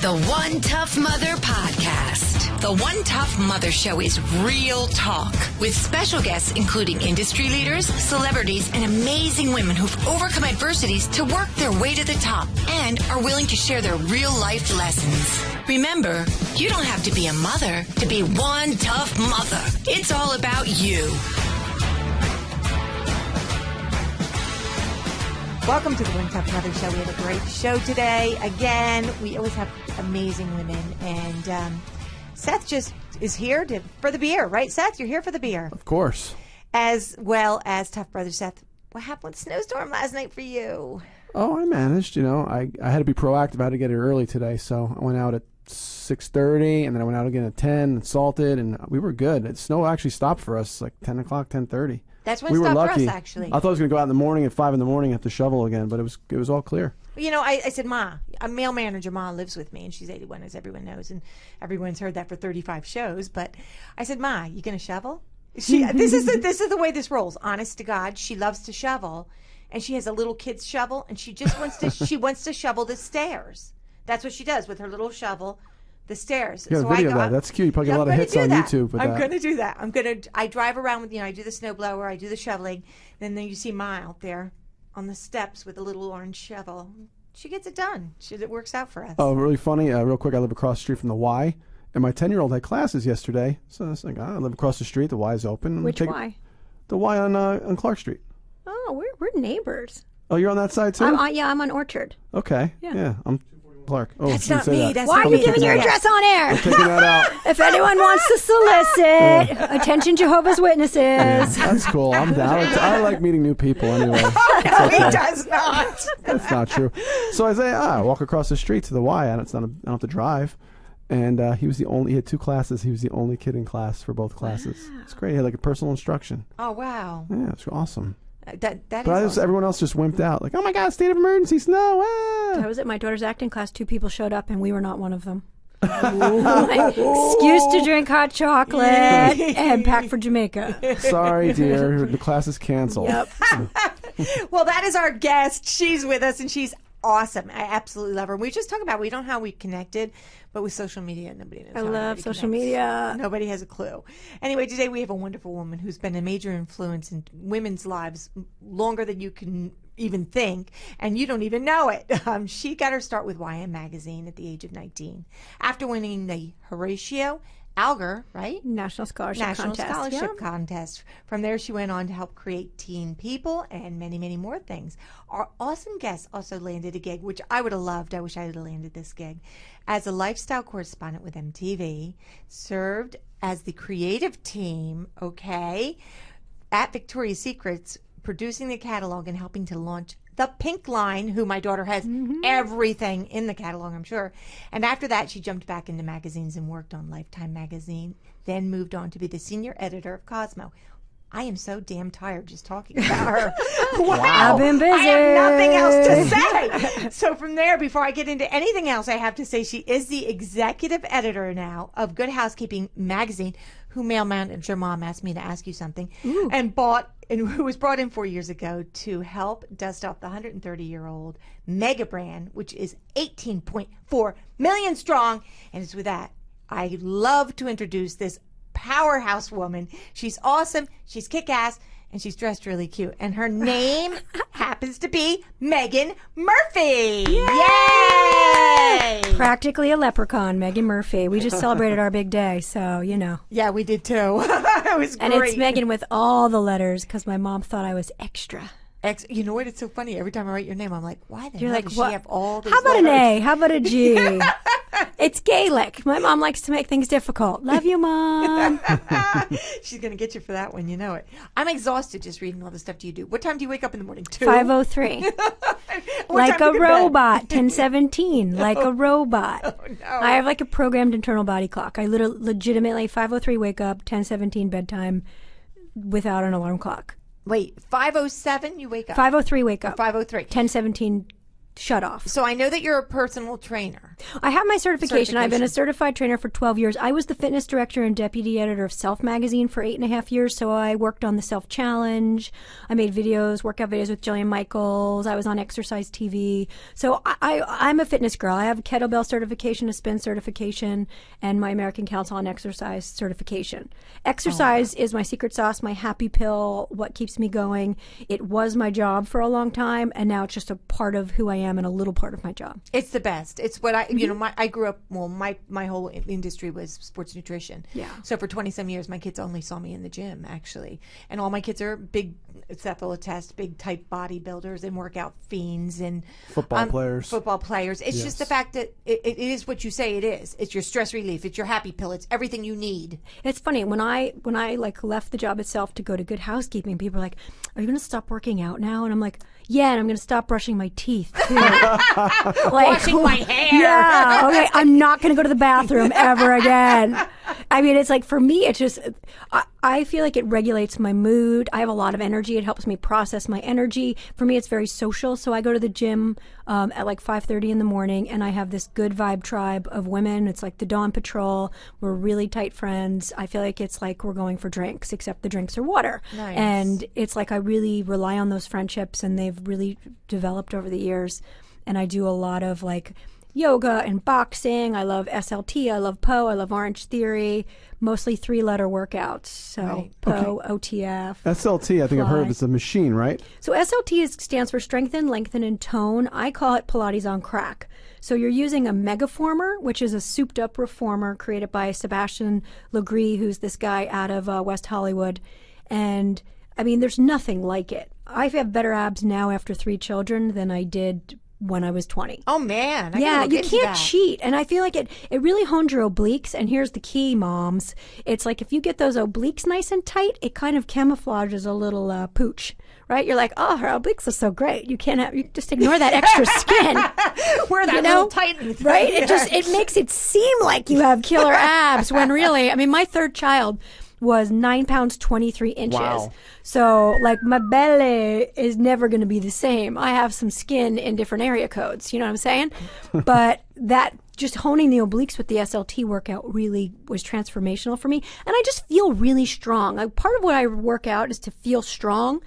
The One Tough Mother Podcast. The One Tough Mother Show is real talk with special guests including industry leaders, celebrities, and amazing women who've overcome adversities to work their way to the top and are willing to share their real life lessons. Remember, you don't have to be a mother to be one tough mother. It's all about you. Welcome to the One Tough Mother Show. We have a great show today. Again, we always have amazing women. And Seth just is here for the beer, right, Seth? You're here for the beer. Of course. As well as Tough Brother Seth. What happened with the snowstorm last night for you? Oh, I managed. I had to be proactive. I had to get here early today. So I went out at 6:30, and then I went out again at 10 and salted, and we were good. The snow actually stopped for us like 10 o'clock, 10:30. That's when we it were stopped lucky. for us, actually. I thought I was going to go out in the morning at 5 in the morning and have to shovel again, but it was all clear. I said, Ma, a male manager, Ma, lives with me, and she's 81, as everyone knows, and everyone's heard that for 35 shows. But I said, Ma, you going to shovel? This is the way this rolls. Honest to God, she loves to shovel, and she has a little kid's shovel, and she just wants to shovel the stairs. That's what she does with her little shovel. The stairs. You got a video of that. That's cute. You probably get a lot of hits on YouTube with that. I'm going to do that. I drive around with, I do the snowblower, I do the shoveling, and then you see Ma out there on the steps with a little orange shovel. She gets it done. It works out for us. Oh, really funny. Real quick, I live across the street from the Y, and my 10-year-old had classes yesterday. So I was like, I live across the street. The Y is open. Which Y? The Y on Clark Street. Oh, we're neighbors. Oh, you're on that side too? I'm on Orchard. Okay. Yeah. I'm Clark. Oh, that's not me. Why are you giving your address on air? I'm taking that out. If anyone wants to solicit, attention Jehovah's Witnesses. Yeah, that's cool. I'm down. I like meeting new people anyway. No, he does not. That's not true. So I say, I walk across the street to the Y, and I don't have to drive. And he had 2 classes. He was the only kid in class for both classes. Wow. It's great. He had like a personal instruction. Oh, wow. Yeah, it's awesome. Awesome. Everyone else just wimped out. Like, oh my God, state of emergency, snow. Ah. That was at my daughter's acting class. 2 people showed up, and we were not one of them. Excuse to drink hot chocolate and pack for Jamaica. Sorry, dear. The class is canceled. Yep. Well, that is our guest. She's with us, and she's awesome. I absolutely love her. We just talk about, we don't know how we connected, but with social media, nobody knows. I love social media. Nobody has a clue. Anyway, today we have a wonderful woman who's been a major influence in women's lives longer than you can even think, and you don't even know it. She got her start with YM Magazine at the age of 19 after winning the Horatio Alger, right? National Scholarship Contest. From there, she went on to help create Teen People and many, many more things. Our awesome guest also landed a gig, which I would have loved. I wish I had landed this gig. As a lifestyle correspondent with MTV, served as the creative team, at Victoria's Secrets, producing the catalog and helping to launch the Pink line, who my daughter has everything in the catalog, I'm sure. And after that, she jumped back into magazines and worked on Lifetime magazine, then moved on to be the senior editor of Cosmo. I am so damn tired just talking about her. Wow. I've been busy. I have nothing else to say. So from there, before I get into anything else, I have to say she is the executive editor now of Good Housekeeping magazine, who mail manager mom asked me to ask you something, and who was brought in 4 years ago to help dust off the 130-year-old mega brand, which is 18.4 million strong. And it's with that I love to introduce this powerhouse woman. She's awesome. She's kick-ass. And she's dressed really cute. And her name happens to be Meaghan Murphy. Yay! Practically a leprechaun, Meaghan Murphy. We just celebrated our big day, so, Yeah, we did too. It was great. And it's Meaghan with all the letters because my mom thought I was extra. You know what? It's so funny. Every time I write your name, I'm like, why the You're hell like, does what? she have all these How about letters? an A? How about a G? It's Gaelic. My mom likes to make things difficult. Love you, Mom. She's going to get you for that one. You know it. I'm exhausted just reading all the stuff you do. What time do you wake up in the morning? 2? 5:03. Like a robot. 10:17. Like a robot. Oh, no. I have like a programmed internal body clock. I legitimately 5:03 wake up, 10:17 bedtime without an alarm clock. Wait, 5:07 you wake up? 5:03 wake up. 5:03. 10:17 shut off. So I know that you're a personal trainer. I have my certification. I've been a certified trainer for 12 years. I was the fitness director and deputy editor of Self magazine for 8.5 years. So I worked on the Self Challenge. I made videos, workout videos with Jillian Michaels. I was on Exercise TV. So I'm a fitness girl. I have a kettlebell certification, a spin certification, and my American Council on Exercise certification. Exercise is my secret sauce, my happy pill, what keeps me going. It was my job for a long time, and now it's just a part of who I am and a little part of my job. It's the best. It's what I grew up, my whole industry was sports nutrition. Yeah. So for 20-some years, my kids only saw me in the gym, actually. And all my kids are big, Seth will attest, big type bodybuilders and workout fiends and Football players. It's just the fact that it is what you say it is. It's your stress relief. It's your happy pill. It's everything you need. It's funny, when I like left the job itself to go to Good Housekeeping, people are like, are you going to stop working out now? And I'm like, yeah, and I'm going to stop brushing my teeth too. Washing my hair. Yeah, okay, I'm not going to go to the bathroom ever again. I mean, it's like, for me, it's just, I feel like it regulates my mood. I have a lot of energy. It helps me process my energy. For me, it's very social. So I go to the gym at like 5:30 in the morning, and I have this good vibe tribe of women. It's like the Dawn Patrol. We're really tight friends. I feel like it's like we're going for drinks, except the drinks are water. Nice. And it's like I really rely on those friendships, and they've really developed over the years. And I do a lot of like yoga and boxing. I love SLT. I love PO. I love Orange Theory. Mostly 3-letter workouts. So Right. PO, OTF. SLT, I think I've heard of. Fly. It's a machine, right? So SLT stands for Strengthen, Lengthen, and Tone. I call it Pilates on crack. So you're using a megaformer, which is a souped-up reformer created by Sebastian Legris, who's this guy out of West Hollywood. And, I mean, there's nothing like it. I have better abs now after 3 children than I did when I was 20. Oh, man. Yeah, you can't that. cheat. And I feel like it really honed your obliques. And here's the key, moms. It's like if you get those obliques nice and tight, it kind of camouflages a little pooch, right? You're like, oh, her obliques are so great. You just ignore that extra skin. Wear that little tighten. Right? It makes it seem like you have killer abs when really, I mean, my third child was 9 pounds 23 inches. Wow. So like my belly is never going to be the same. I have some skin in different area codes. You know what I'm saying? But that just honing the obliques with the SLT workout really was transformational for me. And I just feel really strong. Part of what I work out is to feel strong.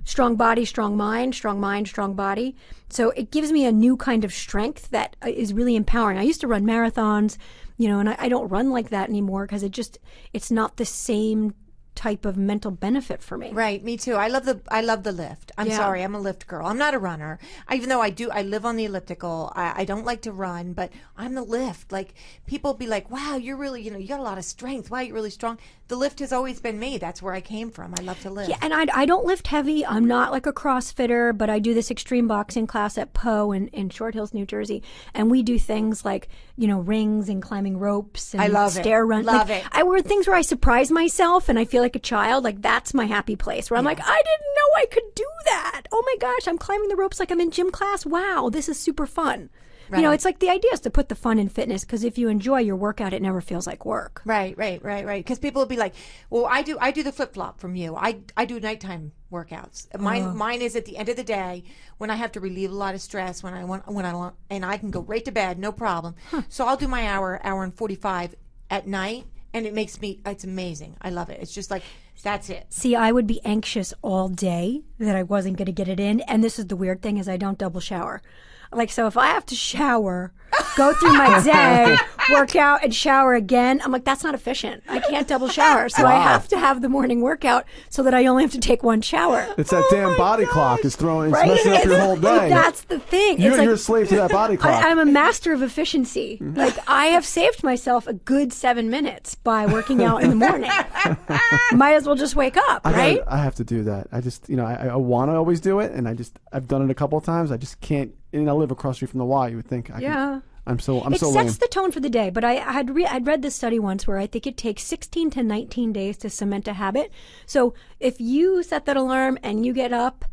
Strong body, strong mind, strong body. So it gives me a new kind of strength that is really empowering. I used to run marathons, and I don't run like that anymore because it's not the same type of mental benefit for me. Right, me too. I love the lift. I'm sorry, I'm a lift girl. I'm not a runner. Even though I live on the elliptical. I don't like to run, but I'm the lift. Like, people be like, wow, you're really, you got a lot of strength. Wow, you're really strong. The lift has always been me. That's where I came from. I love to lift. Yeah, and I don't lift heavy. I'm not like a CrossFitter, but I do this extreme boxing class at PO in Short Hills, New Jersey. And we do things like, rings and climbing ropes and I love stair run. Love it. I wear things where I surprise myself and I feel like a child. Like, that's my happy place where I'm like, I didn't know I could do that. Oh my gosh, I'm climbing the ropes like I'm in gym class. Wow, this is super fun. Right. It's like the idea is to put the fun in fitness, because if you enjoy your workout, it never feels like work. Right. Because people will be like, well, I do the flip flop from you. I do nighttime workouts. Mine is at the end of the day when I have to relieve a lot of stress, when I want, and I can go right to bed, no problem. So I'll do my hour and 45 at night, and it's amazing. I love it. It's just like, that's it. See, I would be anxious all day that I wasn't going to get it in. And this is the weird thing, is I don't double shower. Like, so if I have to shower, go through my day, work out, and shower again, I'm like, that's not efficient. I can't double shower. So I have to have the morning workout so that I only have to take one shower. It's that damn body clock is Right? messing up your whole day. That's the thing. You're It's a slave to that body clock. I'm a master of efficiency. Like, I have saved myself a good 7 minutes by working out in the morning. Might as well just wake up, right? I have to do that. I just, I want to always do it, and I've done it a couple of times. I just can't. And I live across the street from the Y. You would think. I'm so lame. It sets the tone for the day. But I'd read this study once where I think it takes 16 to 19 days to cement a habit. So if you set that alarm and you get up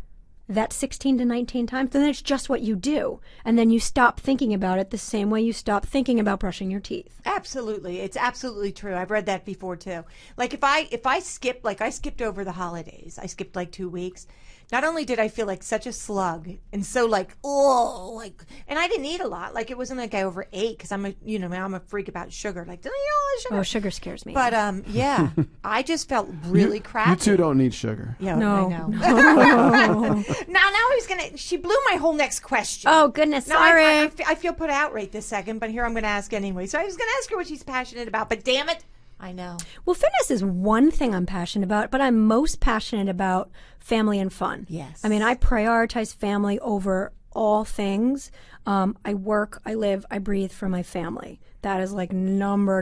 that 16 to 19 times, then it's just what you do. And then you stop thinking about it the same way you stop thinking about brushing your teeth. Absolutely. It's absolutely true. I've read that before too. Like, if I skip, like I skipped over the holidays. I skipped like 2 weeks. Not only did I feel like such a slug and so like, oh, like, and I didn't eat a lot. Like, it wasn't like I overate because I'm a freak about sugar. Like, don't eat all the sugar. Oh, sugar scares me. But yeah, I just felt really crappy. You two don't need sugar. Yeah, No. I know. No. Now I was she blew my whole next question. Oh, goodness, Now, sorry. I feel put out right this second, but here I'm going to ask anyway. So I was going to ask her what she's passionate about, but damn it, I know. Well, fitness is one thing I'm passionate about, but I'm most passionate about family and fun. Yes. I mean, I prioritize family over all things. I work, I live, I breathe for my family. That is like number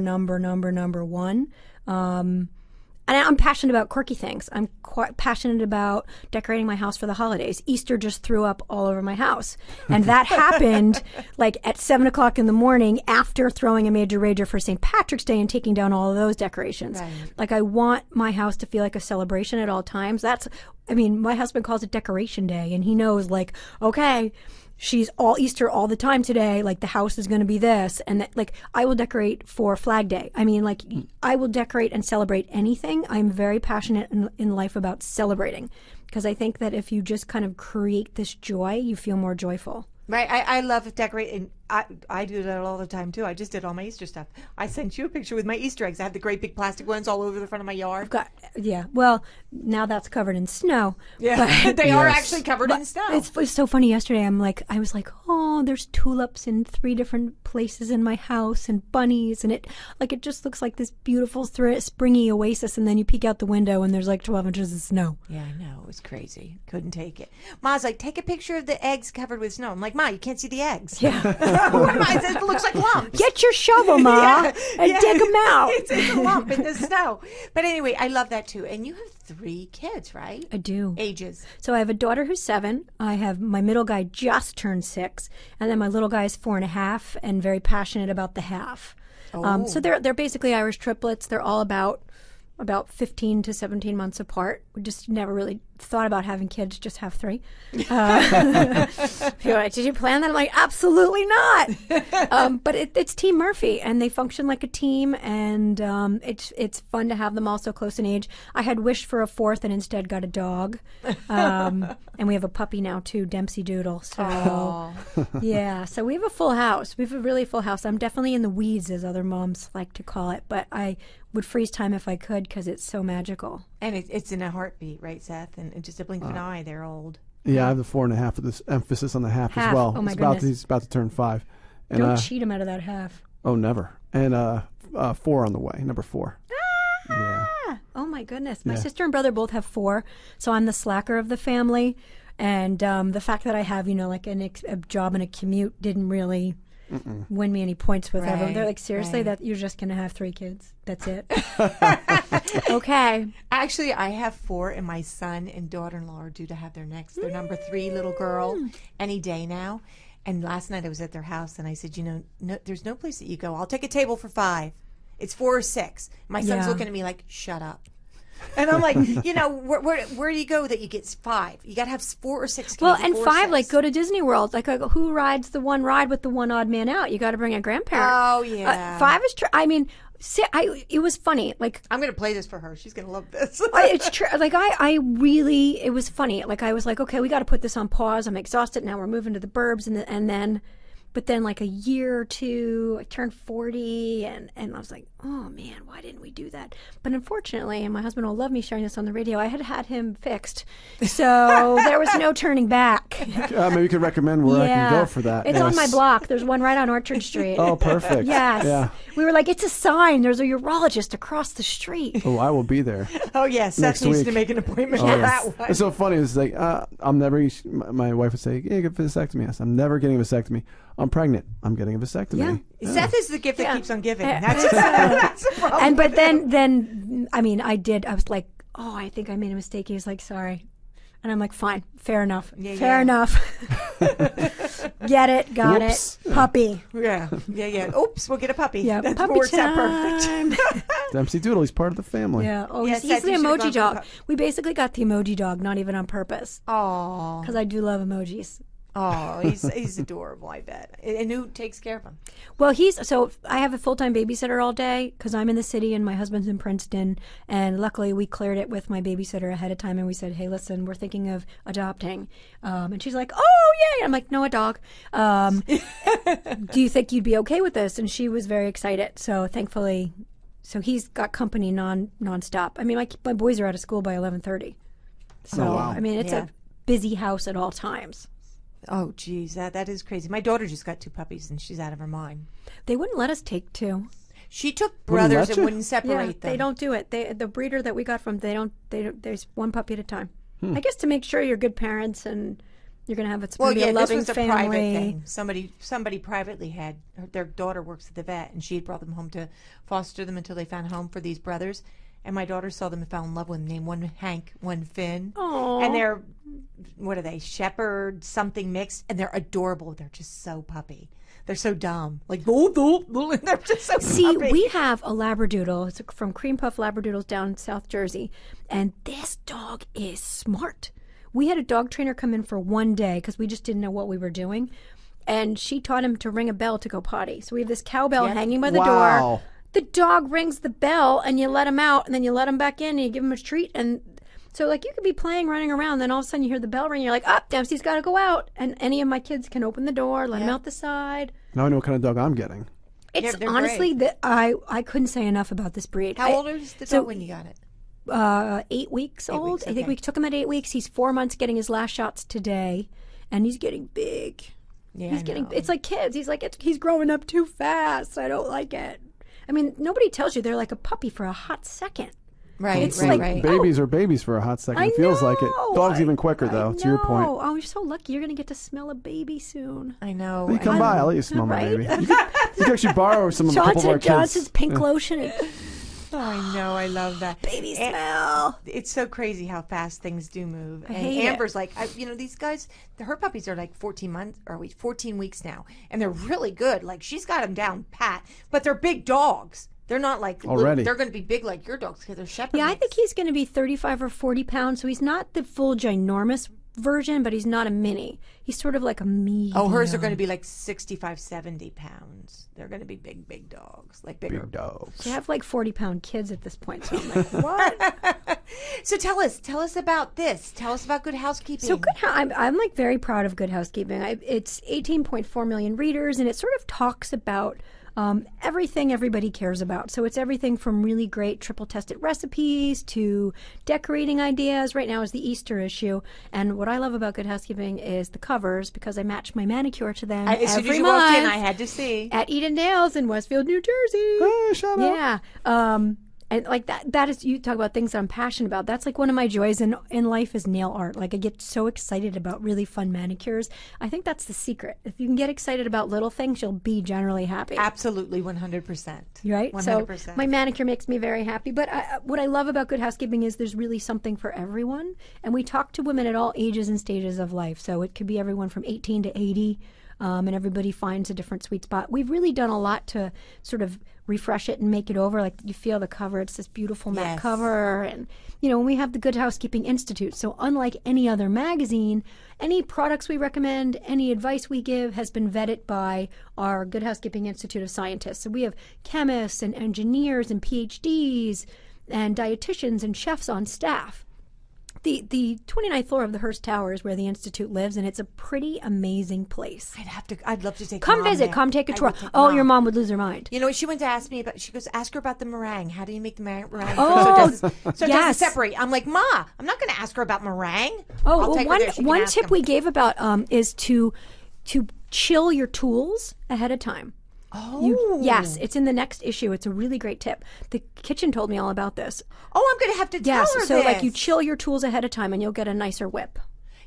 one. And I'm passionate about quirky things. I'm quite passionate about decorating my house for the holidays. Easter just threw up all over my house. And that happened like at 7 o'clock in the morning after throwing a major rager for St. Patrick's Day and taking down all of those decorations. Right. Like, I want my house to feel like a celebration at all times. My husband calls it Decoration Day, and he knows, like, okay, she's all Easter all the time today. Like, the house is going to be this. And that, like, I will decorate for Flag Day. I mean, like, I will decorate and celebrate anything. I'm very passionate in life about celebrating, because I think that if you just kind of create this joy, you feel more joyful. Right, I love decorating. I do that all the time too. I just did all my Easter stuff. I sent you a picture with my Easter eggs. I have the great big plastic ones all over the front of my yard. Well, now that's covered in snow. Yeah, but they are actually covered in snow. It was so funny yesterday. I was like, oh, there's tulips in 3 different places in my house and bunnies, and it just looks like this beautiful springy oasis. And then you peek out the window and there's like 12 inches of snow. Yeah, I know. It was crazy. Couldn't take it. Ma's like, take a picture of the eggs covered with snow. I'm like, Ma, you can't see the eggs. Yeah. What am I? It looks like lumps. Get your shovel, Ma, and dig them out. It's a lump in the snow. But anyway, I love that too. And you have 3 kids, right? I do. Ages. So I have a daughter who's 7. I have my middle guy just turned 6, and then my little guy is 4.5, and very passionate about the half. So they're basically Irish triplets. They're all about 15 to 17 months apart. We just never really thought about having kids, just have 3. You're like, did you plan that? I'm like, absolutely not. But it's Team Murphy, and they function like a team, and it's fun to have them all so close in age. I had wished for a 4th and instead got a dog. And we have a puppy now too, Dempsey Doodle. So yeah, so we have a full house. We have a really full house. I'm definitely in the weeds, as other moms like to call it, but I would freeze time if I could, because it's so magical. And it's in a heartbeat, right, Seth? And just a blink of an eye, they're old. Yeah, I have the 4.5 with this emphasis on the half as well. Oh my goodness. He's about to turn 5. And, Don't cheat him out of that half. Oh, never. And 4 on the way, number 4. Yeah. Oh my goodness. My sister and brother both have 4, so I'm the slacker of the family. And the fact that I have, like a job and a commute didn't really win me any points with everyone. They're like, seriously, that you're just going to have 3 kids? That's it? Okay. Actually, I have 4, and my son and daughter-in-law are due to have their number 3 little girl any day now. And last night I was at their house, and I said, no, there's no place that you go. I'll take a table for 5. It's 4 or 6. My son's looking at me like, shut up. And I'm like, where do you go that you get 5? You got to have 4 or 6 kids. Well, and 5, like, go to Disney World. Like, who rides the one ride with the one odd man out? You got to bring a grandparent. Oh, yeah. 5 is true. I mean, it was funny. Like, I'm going to play this for her. She's going to love this. It's true. Like, it was funny. Like, I was like, okay, we got to put this on pause. I'm exhausted now. We're moving to the burbs. But then like a year or 2, I turned 40, and I was like, oh man, why didn't we do that? But unfortunately, and my husband will love me sharing this on the radio, I had him fixed. So there was no turning back. Maybe you could recommend where I can go for that. It's on my block. There's one right on Orchard Street. Oh, perfect. Yes. Yeah. We were like, it's a sign. There's a urologist across the street. Oh, I will be there. Oh, yes. Seth needs to make an appointment for that one. It's so funny. It's like, I'm never, my wife would say, yeah, get a vasectomy. Yes, I'm never getting a vasectomy. I'm pregnant. I'm getting a vasectomy. Yeah. Seth is the gift that keeps on giving. That's the problem. But then I mean, I was like, oh, I think I made a mistake. He was like, sorry. And I'm like, fine, fair enough. Fair enough. Get it, got it. Puppy. Yeah. Oops, we'll get a puppy. Yeah, that puppy works time. out perfect. Dempsey Doodle, he's part of the family. Yeah. Oh, Yes, he's Seth, the you should've emoji gone for dog. We basically got the emoji dog, not even on purpose. Oh. Because I do love emojis. Oh, he's adorable, I bet. And who takes care of him? Well, so I have a full-time babysitter all day because I'm in the city and my husband's in Princeton. And luckily we cleared it with my babysitter ahead of time. And we said, hey, listen, we're thinking of adopting. And she's like, oh, yay. I'm like, no, a dog. Do you think you'd be okay with this? And she was very excited. So thankfully, he's got company nonstop. I mean, my boys are out of school by 11:30. So, Oh, wow. I mean, it's a busy house at all times. Oh, geez, that is crazy. My daughter just got 2 puppies, and she's out of her mind. They wouldn't let us take 2. She took brothers let and you? wouldn't separate them. They don't do it. The breeder that we got from, they don't, there's 1 puppy at a time. I guess to make sure you're good parents and you're going to have a loving this was a family. private thing. Somebody privately had, their daughter works at the vet, and she had brought them home to foster them until they found a home for these brothers. And my daughter saw them and fell in love with them. Named one Hank, one Finn. Aww. And they're, what are they, shepherd something mixed, and they're adorable. They're just so puppy. They're so dumb. Like, and they're just so See, puppy. we have a Labradoodle. It's from Cream Puff Labradoodles down in South Jersey. And this dog is smart. We had a dog trainer come in for 1 day because we just didn't know what we were doing. And she taught him to ring a bell to go potty. So we have this cowbell hanging by the door. Wow. The dog rings the bell and you let him out and then you let him back in and you give him a treat. And so like you could be playing, running around, then all of a sudden you hear the bell ring. You're like, oh, Dempsey's got to go out. And any of my kids can open the door, let him out the side. Now I know what kind of dog I'm getting. It's They're honestly, I couldn't say enough about this breed. How old is the dog when you got it? 8 weeks old. weeks, I think okay. we took him at 8 weeks. He's 4 months getting his last shots today. And he's getting big. Yeah, He's I getting, know. it's like kids. He's like, he's growing up too fast. I don't like it. I mean, nobody tells you they're like a puppy for a hot second. Right, It's right, like- right. Babies are babies for a hot second. It feels like it. Dogs even quicker, though. To your point. Oh, you're so lucky. You're going to get to smell a baby soon. I know. You come by, I'll let you smell my Right? baby. You can actually borrow some of a couple of our Johnson kids. Johnson's pink lotion and Oh, I know. I love that. baby And smell. It's so crazy how fast things do move. And hate it. Amber's like, these guys, her puppies are like 14 weeks now, and they're really good. Like she's got them down pat, but they're big dogs. They're not like Already. they're going to be big like your dogs because they're shepherd. Yeah, I mix. think he's going to be 35 or 40 pounds. So he's not the full ginormous version, but he's not a mini. He's sort of like a medium. Oh, hers are going to be like 65, 70 pounds. They're going to be big dogs, like bigger. Big dogs. They have like 40-pound kids at this point. So I'm like, what? So tell us about this. Tell us about Good Housekeeping. So I'm like very proud of Good Housekeeping. It's 18.4 million readers, and it sort of talks about everything everybody cares about. So it's everything from really great triple tested recipes to decorating ideas. Right now is the Easter issue. And what I love about Good Housekeeping is the covers because I match my manicure to them As soon every as you month walked in, I had to see. at Edendale's in Westfield, New Jersey. Hey, shout out. Yeah. And like that is, you talk about things that I'm passionate about. That's like one of my joys in life is nail art. Like I get so excited about really fun manicures. I think that's the secret. If you can get excited about little things, you'll be generally happy. Absolutely, 100%. Right? 100%. So my manicure makes me very happy. But what I love about Good Housekeeping is there's really something for everyone. And we talk to women at all ages and stages of life. So it could be everyone from 18 to 80. And everybody finds a different sweet spot. We've really done a lot to sort of refresh it and make it over. Like you feel the cover, it's this beautiful matte Yes. cover. And, and we have the Good Housekeeping Institute. So unlike any other magazine, any products we recommend, any advice we give has been vetted by our Good Housekeeping Institute of scientists. So we have chemists and engineers and PhDs and dietitians and chefs on staff. The 29th floor of the Hearst Tower is where the Institute lives, and it's a pretty amazing place. I'd love to take Come Mom visit. there. Come take a I tour. would take Oh, your mom would lose her mind. You know what she went to ask me about? She goes, ask her about the meringue. How do you make the meringue? Oh, so it doesn't yes. separate. I'm like, Ma, I'm not going to ask her about meringue. Oh, I'll well, take her there. She can one ask tip him. we gave about is to chill your tools ahead of time. Oh. Yes, it's in the next issue. It's a really great tip. The kitchen told me all about this. Oh, I'm going to have to tell Yes, her so this. like you chill your tools ahead of time, and you'll get a nicer whip.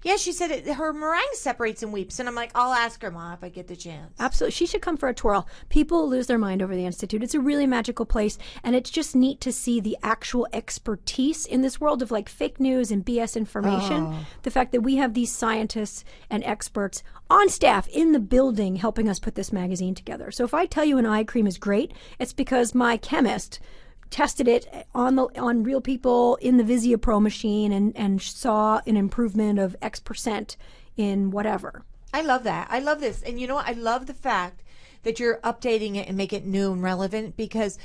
Yeah, she said her meringue separates and weeps. And I'm like, I'll ask her, Ma, if I get the chance. Absolutely. She should come for a twirl. People lose their mind over the Institute. It's a really magical place, and it's just neat to see the actual expertise in this world of like fake news and BS information. The fact that we have these scientists and experts on staff in the building helping us put this magazine together. So if I tell you an eye cream is great, it's because my chemist tested it on real people in the VisiaPro machine and saw an improvement of X% in whatever. I love that. I love this. And you know what? I love the fact that you're updating it and make it new and relevant, because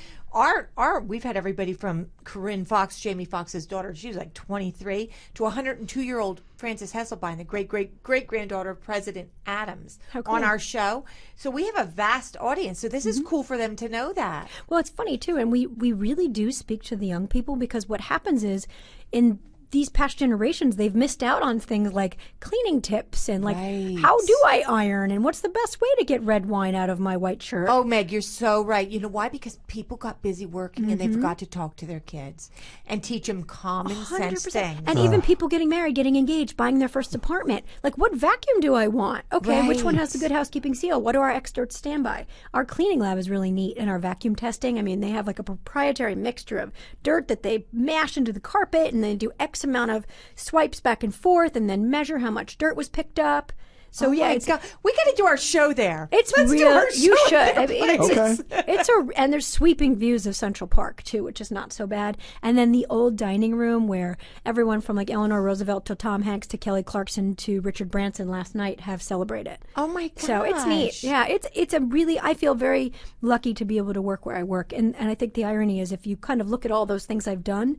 we've had everybody from Corinne Fox, Jamie Foxx's daughter, she was like 23, to 102-year-old Frances Hesselbein, the great-great-granddaughter of President Adams, on our show. So we have a vast audience. So this is cool for them to know that. Well, it's funny, too, and we really do speak to the young people, because what happens is in these past generations, they've missed out on things like cleaning tips and like, how do I iron, and what's the best way to get red wine out of my white shirt? Oh, Meg, you're so right. You know why? Because people got busy working and they forgot to talk to their kids and teach them common sense things. And even people getting married, getting engaged, buying their first apartment. Like, what vacuum do I want? Okay, which one has the good housekeeping seal? What do our experts stand by? Our cleaning lab is really neat, and our vacuum testing. I mean, they have like a proprietary mixture of dirt that they mash into the carpet, and they do X amount of swipes back and forth, and then measure how much dirt was picked up. So we got to do our show there. Let's do our show. You should. I mean, and there's sweeping views of Central Park too, which is not so bad. And then the old dining room where everyone from like Eleanor Roosevelt to Tom Hanks to Kelly Clarkson to Richard Branson last night have celebrated. Oh my gosh. So it's neat. Yeah, it's a really, I feel very lucky to be able to work where I work. And I think the irony is, if you kind of look at all those things I've done,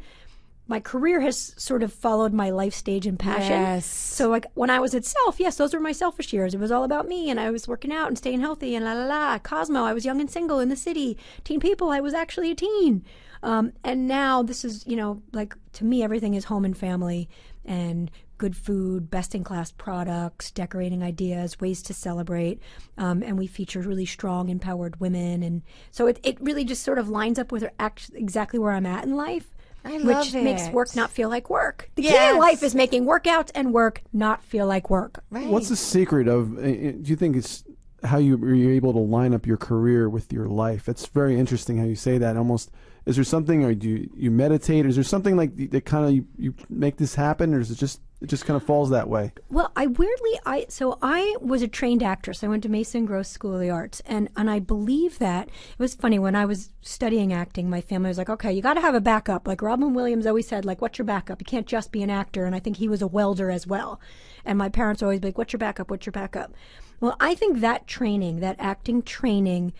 my career has sort of followed my life stage and passion. Yes. So like when I was at Self, yes, those were my selfish years. It was all about me, and I was working out and staying healthy and la la la. Cosmo, I was young and single in the city. Teen People, I was actually a teen. And now this is, like, to me, everything is home and family and good food, best-in-class products, decorating ideas, ways to celebrate. And we feature really strong, empowered women. And so it really just sort of lines up with exactly where I'm at in life. Which makes work not feel like work. The key in life is making workouts and work not feel like work. Right. What's the secret of, do you think it's how you're able to line up your career with your life? It's very interesting how you say that. Almost, is there something, or do you meditate? Is there something like that kind of you make this happen, or is it just kind of falls that way? Well, I was a trained actress. I went to Mason Gross School of the Arts, and I believe that it was funny when I was studying acting. My family was like, "Okay, you got to have a backup." Like Robin Williams always said, "Like, what's your backup? You can't just be an actor." And I think he was a welder as well. And my parents always be like, "What's your backup? What's your backup?" Well, I think that training, that acting training,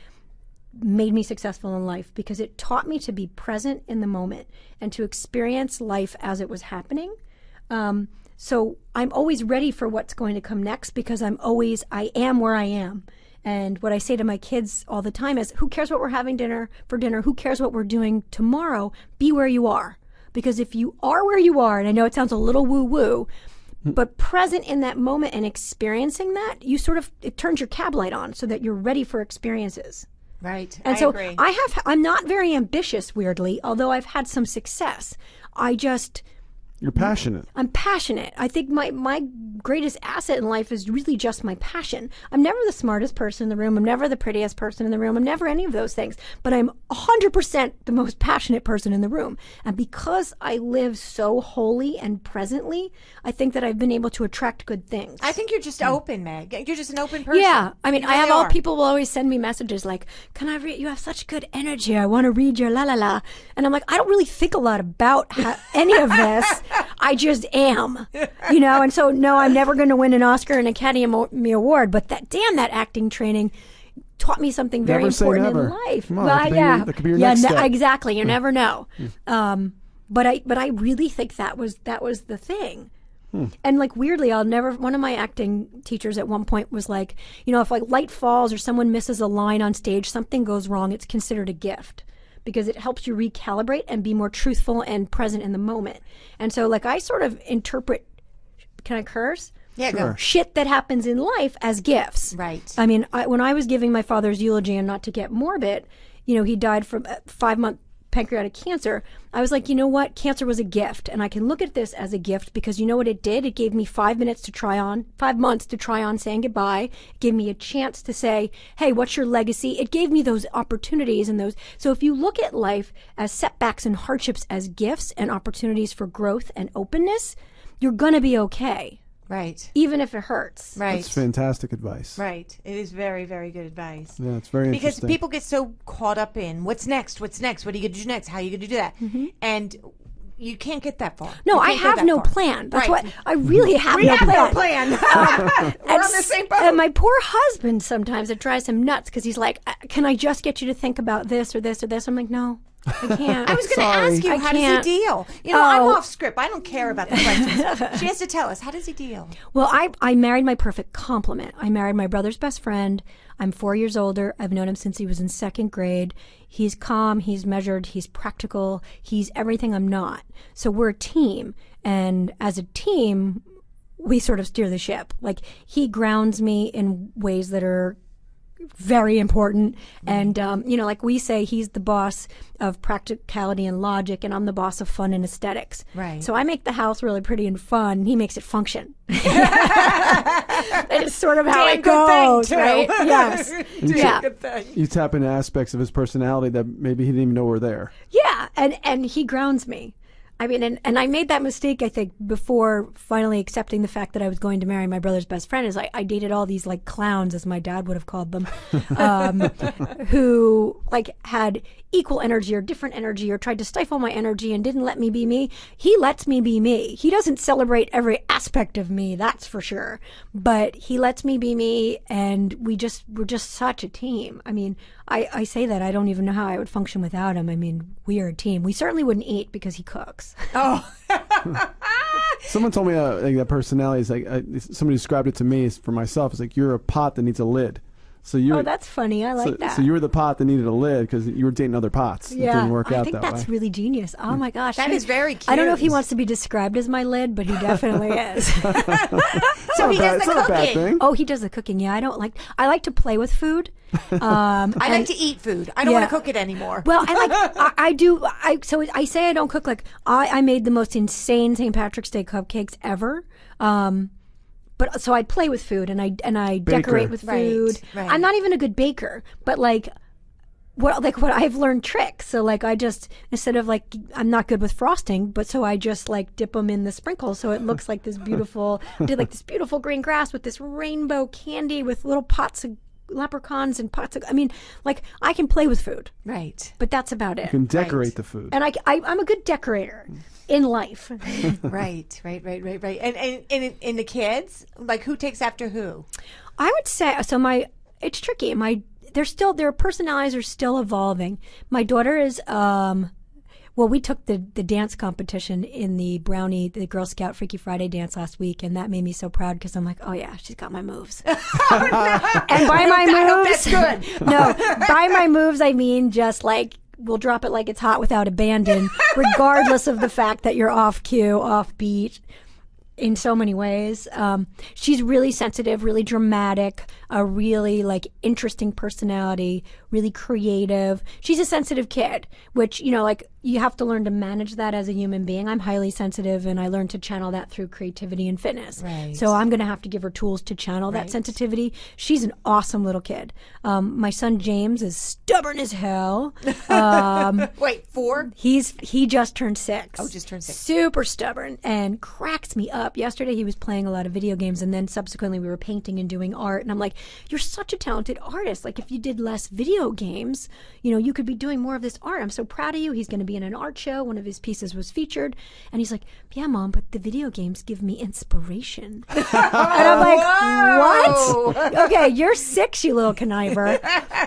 made me successful in life because it taught me to be present in the moment and to experience life as it was happening. So I'm always ready for what's going to come next because I am where I am. And what I say to my kids all the time is, who cares what we're having for dinner? Who cares what we're doing tomorrow? Be where you are. Because if you are where you are, and I know it sounds a little woo-woo, but present in that moment and experiencing that, it turns your cab light on so that you're ready for experiences. Right. And I agree. I'm not very ambitious, weirdly, although I've had some success. You're passionate. I'm passionate. I think my greatest asset in life is really just my passion. I'm never the smartest person in the room. I'm never the prettiest person in the room. I'm never any of those things. But I'm 100% the most passionate person in the room. And because I live so wholly and presently, I think that I've been able to attract good things. I think you're just open, Meg. You're just an open person. Yeah. I mean, people will always send me messages like, "Can I read? You have such good energy. I want to read your la la la." And I'm like, I don't really think a lot about any of this. I just am, and so no, I'm never going to win an Oscar and Academy Award, but that acting training taught me something very important in life. Come on, that could be your next step. Exactly. You never know. But I really think that was the thing. And like weirdly, one of my acting teachers at one point was like, if like light falls or someone misses a line on stage, something goes wrong, it's considered a gift. Because it helps you recalibrate and be more truthful and present in the moment. And so, like, I sort of interpret, can I curse? Yeah, sure. go. Shit that happens in life as gifts. Right. I mean, when I was giving my father's eulogy, and not to get morbid, he died from 5-month pancreatic cancer. I was like, you know what? Cancer was a gift. And I can look at this as a gift because you know what it did? It gave me 5 months to try on saying goodbye. It gave me a chance to say, hey, what's your legacy? It gave me those opportunities and those. So if you look at life as setbacks and hardships as gifts and opportunities for growth and openness, you're going to be okay. Right. Even if it hurts. Right. That's fantastic advice. Right. It is very, very good advice. Yeah, it's very interesting. Because people get so caught up in what's next? What's next? What are you going to do next? How are you going to do that? Mm-hmm. And you can't get that far. No, You I can't go have that no far. plan. That's Right. what I really have. We no have plan. no plan. We're on the same boat. And my poor husband, sometimes it drives him nuts because he's like, "Can I just get you to think about this or this or this?" I'm like, "No, I can't." I was going to ask you, I how can't. does he deal? You know, I'm Oh. off script. I don't care about the questions. She has to tell us, how does he deal? Well, I married my perfect complement. I married my brother's best friend. I'm 4 years older. I've known him since he was in second grade. He's calm, he's measured, he's practical, he's everything I'm not. So we're a team. And as a team, we sort of steer the ship. Like, he grounds me in ways that are very important. And, you know, like we say, he's the boss of practicality and logic, and I'm the boss of fun and aesthetics. Right. So I make the house really pretty and fun, and he makes it function. It's sort of how Damn it good thing, goes, too. right? Yes. Yeah. Good thing. You tap into aspects of his personality that maybe he didn't even know were there. Yeah, and he grounds me. I mean, and I made that mistake, I think, before finally accepting the fact that I was going to marry my brother's best friend. Is I dated all these like clowns, as my dad would have called them, who like had equal energy or different energy or tried to stifle my energy and didn't let me be me. He lets me be me. He doesn't celebrate every aspect of me, that's for sure. But he lets me be me, and we're just such a team. I mean, I say that I don't even know how I would function without him. I mean, we are a team. We certainly wouldn't eat because he cooks. Oh. Someone told me like that personality is like somebody described it to me for myself. It's like you're a pot that needs a lid. So you. Oh, that's funny. I like that. So you were the pot that needed a lid because you were dating other pots. Yeah, It didn't work I out think that that's way. really genius. Oh my gosh, That is very cute. I don't know if he wants to be described as my lid, but he definitely is. So he does It's the not a bad cooking. thing. Oh, he does the cooking. Yeah, I like to play with food. I like to eat food. I don't Yeah. want to cook it anymore. Well, I do. So I say I don't cook. Like I made the most insane St. Patrick's Day cupcakes ever. But so I play with food and I decorate with food. Right. I'm not even a good baker, but what I've learned tricks. So like I just, instead of like, I'm not good with frosting, but so I just like dip them in the sprinkles so it looks like this beautiful, did like this beautiful green grass with this rainbow candy with little pots of leprechauns and pots of, I mean, like I can play with food, Right. but that's about it. You can decorate the food. And I'm a good decorator in life. Right. And the kids, like who takes after who? I would say so. It's tricky. Their personalities are still evolving. My daughter is well, we took the dance competition in the Girl Scout Freaky Friday dance last week, and that made me so proud because I'm like, oh yeah, she's got my moves. And by my moves, that's good. No, by my moves I mean just like we'll drop it like it's hot without abandon, regardless of the fact that you're off cue, off beat. In so many ways. She's really sensitive, really dramatic, a really like interesting personality, really creative. She's a sensitive kid, which, you know, like you have to learn to manage that as a human being. I'm highly sensitive and I learned to channel that through creativity and fitness. Right. So I'm going to have to give her tools to channel that sensitivity. She's an awesome little kid. My son James is stubborn as hell. Wait, 4? He just turned 6. Oh, just turned 6. Super stubborn and cracks me up. Yesterday he was playing a lot of video games, and then subsequently we were painting and doing art. And I'm like, you're such a talented artist. Like if you did less video games, you know, you could be doing more of this art. I'm so proud of you. He's going to be in an art show. One of his pieces was featured. And he's like, yeah, Mom, but the video games give me inspiration. And I'm like, what? Okay, you're 6, you little conniver.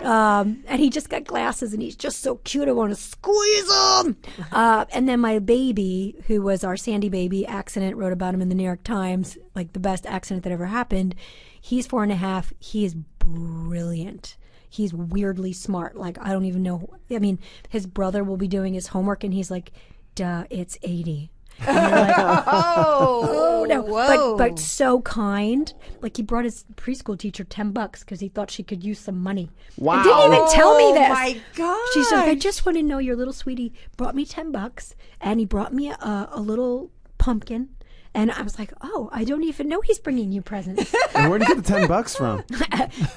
And he just got glasses and he's just so cute. I want to squeeze him. And then my baby, who was our Sandy baby accident, wrote about him in the New York Times, like the best accident that ever happened. He's 4.5. He is brilliant. He's weirdly smart. Like, I don't even know. I mean, his brother will be doing his homework and he's like, duh, it's 80. And you're like, oh no. Whoa. But so kind. Like he brought his preschool teacher $10 because he thought she could use some money. Wow. And didn't even tell me this. Oh my God. She's like, I just want to know your little sweetie brought me $10 and he brought me a little pumpkin. And I was like, oh, I don't even know he's bringing you presents. And where did you get the $10 from?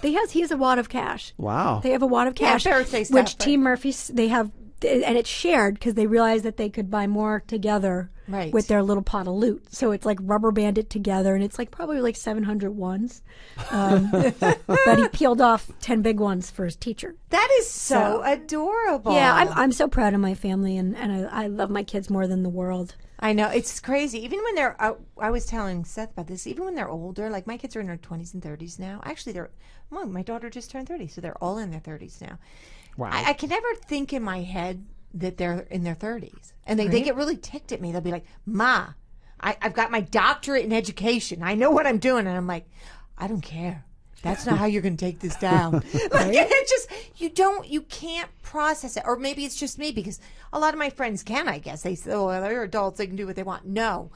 He has a wad of cash. Wow. They have a wad of cash. birthday stuff, which right? Team Murphy's, they have and it's shared because they realized that they could buy more together Right. with their little pot of loot. So it's like rubber banded together, and it's like probably like 700 ones. But he peeled off 10 big ones for his teacher. That is so adorable. Yeah, I'm so proud of my family, and I love my kids more than the world. I know, it's crazy. Even when they're, I was telling Seth about this, even when they're older, like my kids are in their 20s and 30s now. Actually, my daughter just turned 30, so they're all in their 30s now. Wow. I can never think in my head that they're in their 30s. And they get really ticked at me. They'll be like, Ma, I've got my doctorate in education. I know what I'm doing. And I'm like, I don't care. That's not how you're going to take this down. Like, it just, you can't process it. Or maybe it's just me, because a lot of my friends can, I guess. They say, oh, they're adults, they can do what they want. No,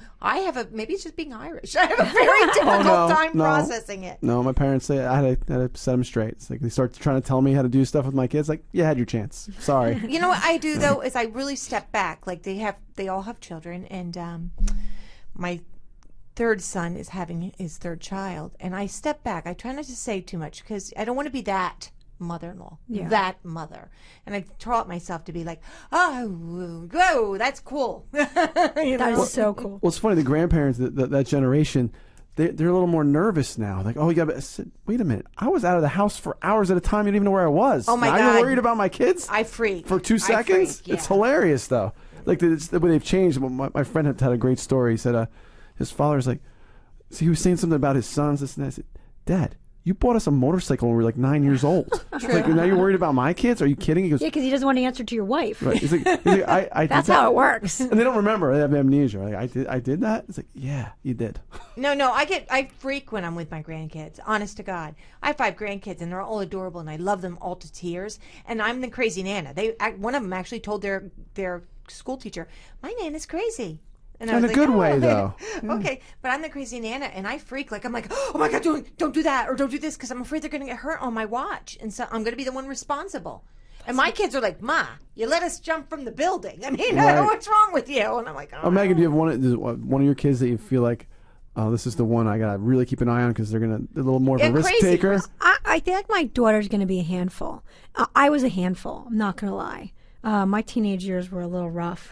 maybe it's just being Irish. I have a very difficult time processing it. No, my parents say I had to set them straight. It's like they start trying to tell me how to do stuff with my kids. Like, you had your chance. Sorry. You know what I do, though, is I really step back. Like, they all have children, and my third son is having his third child, and I step back. I try not to say too much because I don't want to be that mother-in-law, that mother, and I taught myself to be like, oh, that's cool. That is so cool. Well, it's funny. The grandparents, that generation, they're a little more nervous now. Like, oh, I said, wait a minute. I was out of the house for hours at a time. You didn't even know where I was. Oh my now God. You're worried about my kids? I freak. For 2 seconds? Yeah. It's hilarious, though. Like, the way they've changed. My friend had a great story. He said, his father's like, so he was saying something about his sons, this and that. I said, Dad, you bought us a motorcycle when we were like 9 years old. It's like, now you're worried about my kids? Are you kidding? He goes, Yeah, because he doesn't want to answer to your wife. right. He's like I That's did that. how it works. And they don't remember. They have amnesia. Like, I did that? It's like, yeah, you did. No, I freak when I'm with my grandkids. Honest to God, I have 5 grandkids, and they're all adorable, and I love them all to tears. And I'm the crazy nana. One of them actually told their school teacher, "My nana's crazy." And I In was a good oh, way, though. Okay, but I'm the crazy nana, and I freak. Like, I'm like, oh my God, don't do that, or don't do this, because I'm afraid they're going to get hurt on my watch, and so I'm going to be the one responsible. And my kids are like, Ma, you let us jump from the building. I mean, Right. what's wrong with you? And I'm like, Oh, Meaghan, do you have one of your kids that you feel like, oh, this is the one I got to really keep an eye on because they're a little more of a risk crazy. taker? I think like my daughter's going to be a handful. I was a handful. I'm not going to lie. My teenage years were a little rough.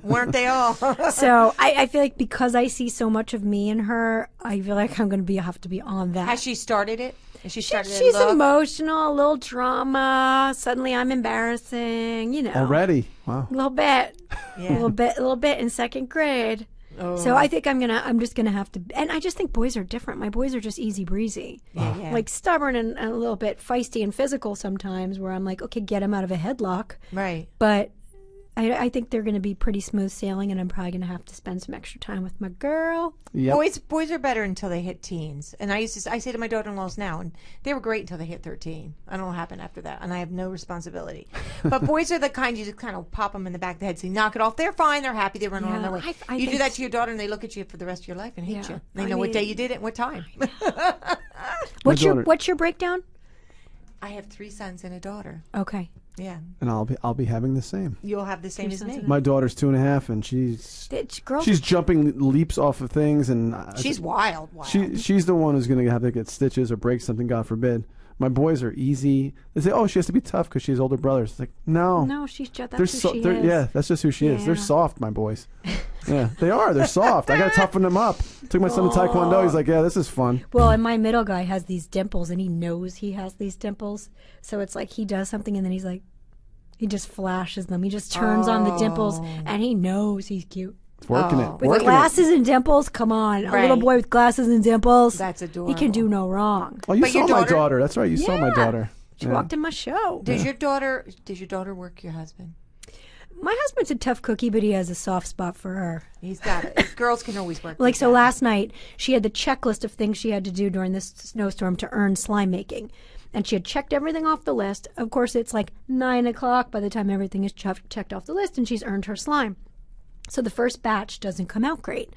Weren't they all? So I feel like because I see so much of me in her, I feel like I'm going to have to be on that. Has she started it? Has she started She's it? emotional, a little drama. Suddenly I'm embarrassing, Already? Wow. A little bit. Yeah. A little bit in second grade. So I think I'm just gonna have to, and I just think boys are different. My boys are just easy breezy, Yeah. like stubborn and a little bit feisty and physical sometimes. Where I'm like, okay, get him out of a headlock. Right. But I think they're gonna be pretty smooth sailing, and I'm probably gonna have to spend some extra time with my girl. Yep. Boys are better until they hit teens, and I say to my daughter-in-laws now, and they were great until they hit 13. I don't know what happened after that, and I have no responsibility. But boys are the kind you just kind of pop them in the back of the head, say, knock it off. They're fine. They're happy. They run around their way. I you do think that to your daughter, and they look at you for the rest of your life and hate Yeah. you. They know what day you did it and what time. What's daughter- your breakdown? I have 3 sons and a daughter. Okay. Yeah, And I'll be having the same. you'll have the same as me. My daughter's 2.5, and she's Girls. jumping leaps off of things, and She's wild. she's the one who's going to have to get stitches or break something, God forbid. My boys are easy. They say, "Oh, she has to be tough because she has older brothers." It's like, no, she's just they're that's who she is. yeah, that's just who she is. They're Yeah. soft, my boys. Yeah, they are. They're soft. I got to toughen them up. Took my son to Taekwondo. He's like, "Yeah, this is fun." Well, and my middle guy has these dimples, and he knows he has these dimples. So it's like he does something, and then he's like, he just flashes them. He just turns on the dimples, and he knows he's cute. It's working it. With Working glasses and dimples, come on. A little Right. boy with glasses and dimples. That's He adorable. can do no wrong. Oh, you But saw your my daughter- daughter. That's right. You saw my Yeah. daughter. She Yeah. walked in my show. Does your daughter work your husband? My husband's a tough cookie, but he has a soft spot for her. He's got it. Girls can always work. Like, with so that. last night, she had the checklist of things she had to do during this snowstorm to earn slime making. And she had checked everything off the list. Of course, it's like 9 o'clock by the time everything is checked off the list, and she's earned her slime. So the first batch doesn't come out great.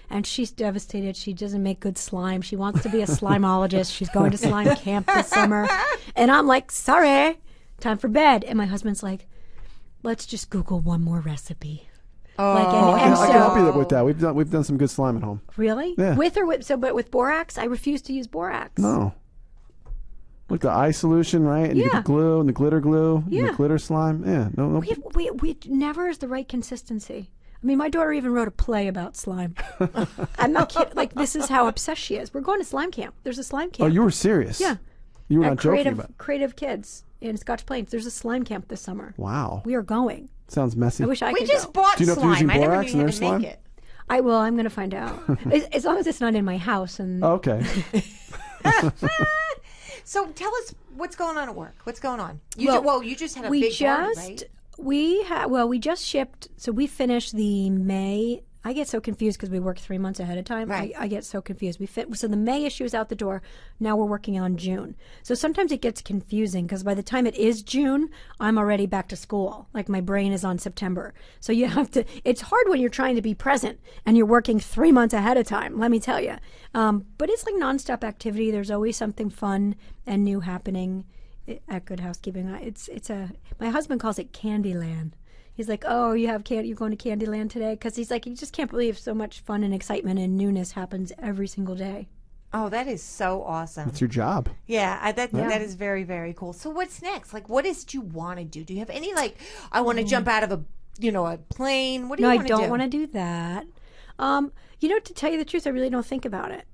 And she's devastated. She doesn't make good slime. She wants to be a slimeologist. She's going to slime camp this summer. And I'm like, sorry, time for bed. And my husband's like, let's just Google one more recipe. Like, I and can so, help you with that. We've done some good slime at home. really? Yeah. But with borax? I refuse to use borax. No. Like the eye solution, right? And you get the glue and the glitter glue and the glitter slime. Yeah, no. We never is the right consistency. I mean, my daughter even wrote a play about slime. I'm not kidding. Like, this is how obsessed she is. We're going to slime camp. There's a slime camp. Oh, you were serious? Yeah. You were not joking about it. Creative Kids in Scotch Plains. There's a slime camp this summer. Wow. We are going. Sounds messy. I wish I could We just go. bought Do you know if they're slime. using I never borax knew in you their had to make slime? it. I'm going to find out. As long as it's not in my house. And Oh, okay. So tell us what's going on at work. What's going on? You just had a we big just party, right? we just shipped. So we finished the May. I get so confused because we work 3 months ahead of time. Right. I get so confused. So the May issue is out the door. Now we're working on June. So sometimes it gets confusing because by the time it is June, I'm already back to school. Like my brain is on September. So you have to. It's hard when you're trying to be present and you're working 3 months ahead of time. Let me tell you. But it's like nonstop activity. There's always something fun and new happening at Good Housekeeping. My husband calls it Candyland. He's like, oh, you're going to Candyland today? Because he's like, he just can't believe so much fun and excitement and newness happens every single day. Oh, that is so awesome. It's your job. Yeah, that is very, very cool. So what's next? Like, what is it you want to do? Do you have any, like, I want to jump out of a plane? What do you want to do? No, I don't want to do that. To tell you the truth, I really don't think about it.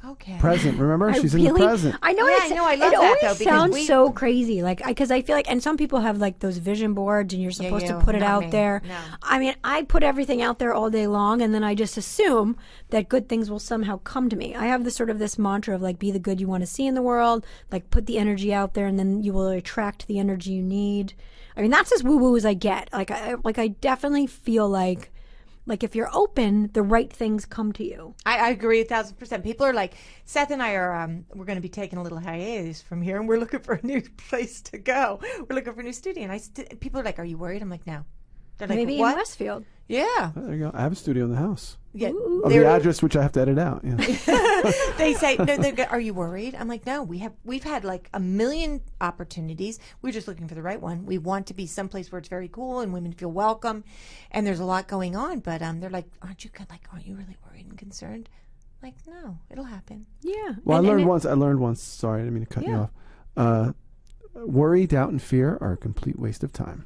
Okay. Present, remember? She's in the present. I know. Yeah, I know. I love it that, always though, because sounds so crazy. Like, because I feel like, and some people have like those vision boards, and you're supposed to put it out there. No. I mean, I put everything out there all day long, and then I just assume that good things will somehow come to me. I have this mantra of like, be the good you want to see in the world. Like, put the energy out there, and then you will attract the energy you need. I mean, that's as woo woo as I get. I definitely feel like if you're open, the right things come to you. I agree 1,000%. People are like, Seth and I are, we're going to be taking a little hiatus from here, and we're looking for a new place to go. We're looking for a new studio. And people are like, are you worried? I'm like, no. They're like, Maybe what? in Westfield. Yeah. Oh, there you go. I have a studio in the house. Yeah. Of the address, which I have to edit out. Yeah. They say, no, are you worried? I'm like, no, we've had like a million opportunities. We're just looking for the right one. We want to be someplace where it's very cool and women feel welcome, and there's a lot going on. But they're like, aren't you really worried and concerned? Like, no, it'll happen. Yeah. Well, I learned once. Sorry, I didn't mean to cut you off. Worry, doubt, and fear are a complete waste of time.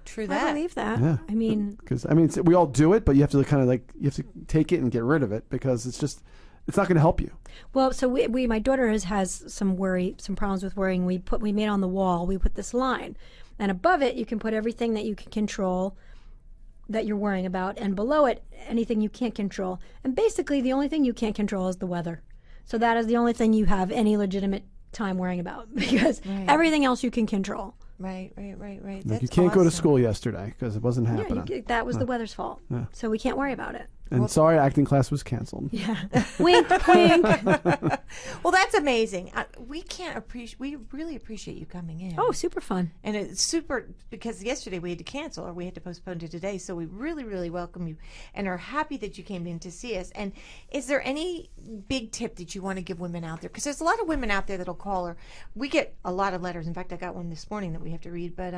True that. I believe that. Yeah. I mean, because we all do it, but you have to kind of you have to take it and get rid of it because it's not going to help you. Well, so my daughter has some problems with worrying. We made on the wall. We put this line, and above it you can put everything that you can control that you're worrying about, and below it anything you can't control. And basically, the only thing you can't control is the weather. So that is the only thing you have any legitimate time worrying about because everything else you can control. Right. Like you can't go to school yesterday because it wasn't happening. Yeah, that was the weather's fault. Yeah. So we can't worry about it. And sorry, acting class was canceled. Yeah. Wink, wink. Well, that's amazing. We really appreciate you coming in. Oh, super fun. And it's super because yesterday we had to cancel or we had to postpone to today. So we really, really welcome you and are happy that you came in to see us. And is there any big tip that you want to give women out there? Because there's a lot of women out there that'll call her. We get a lot of letters. In fact, I got one this morning that we have to read. But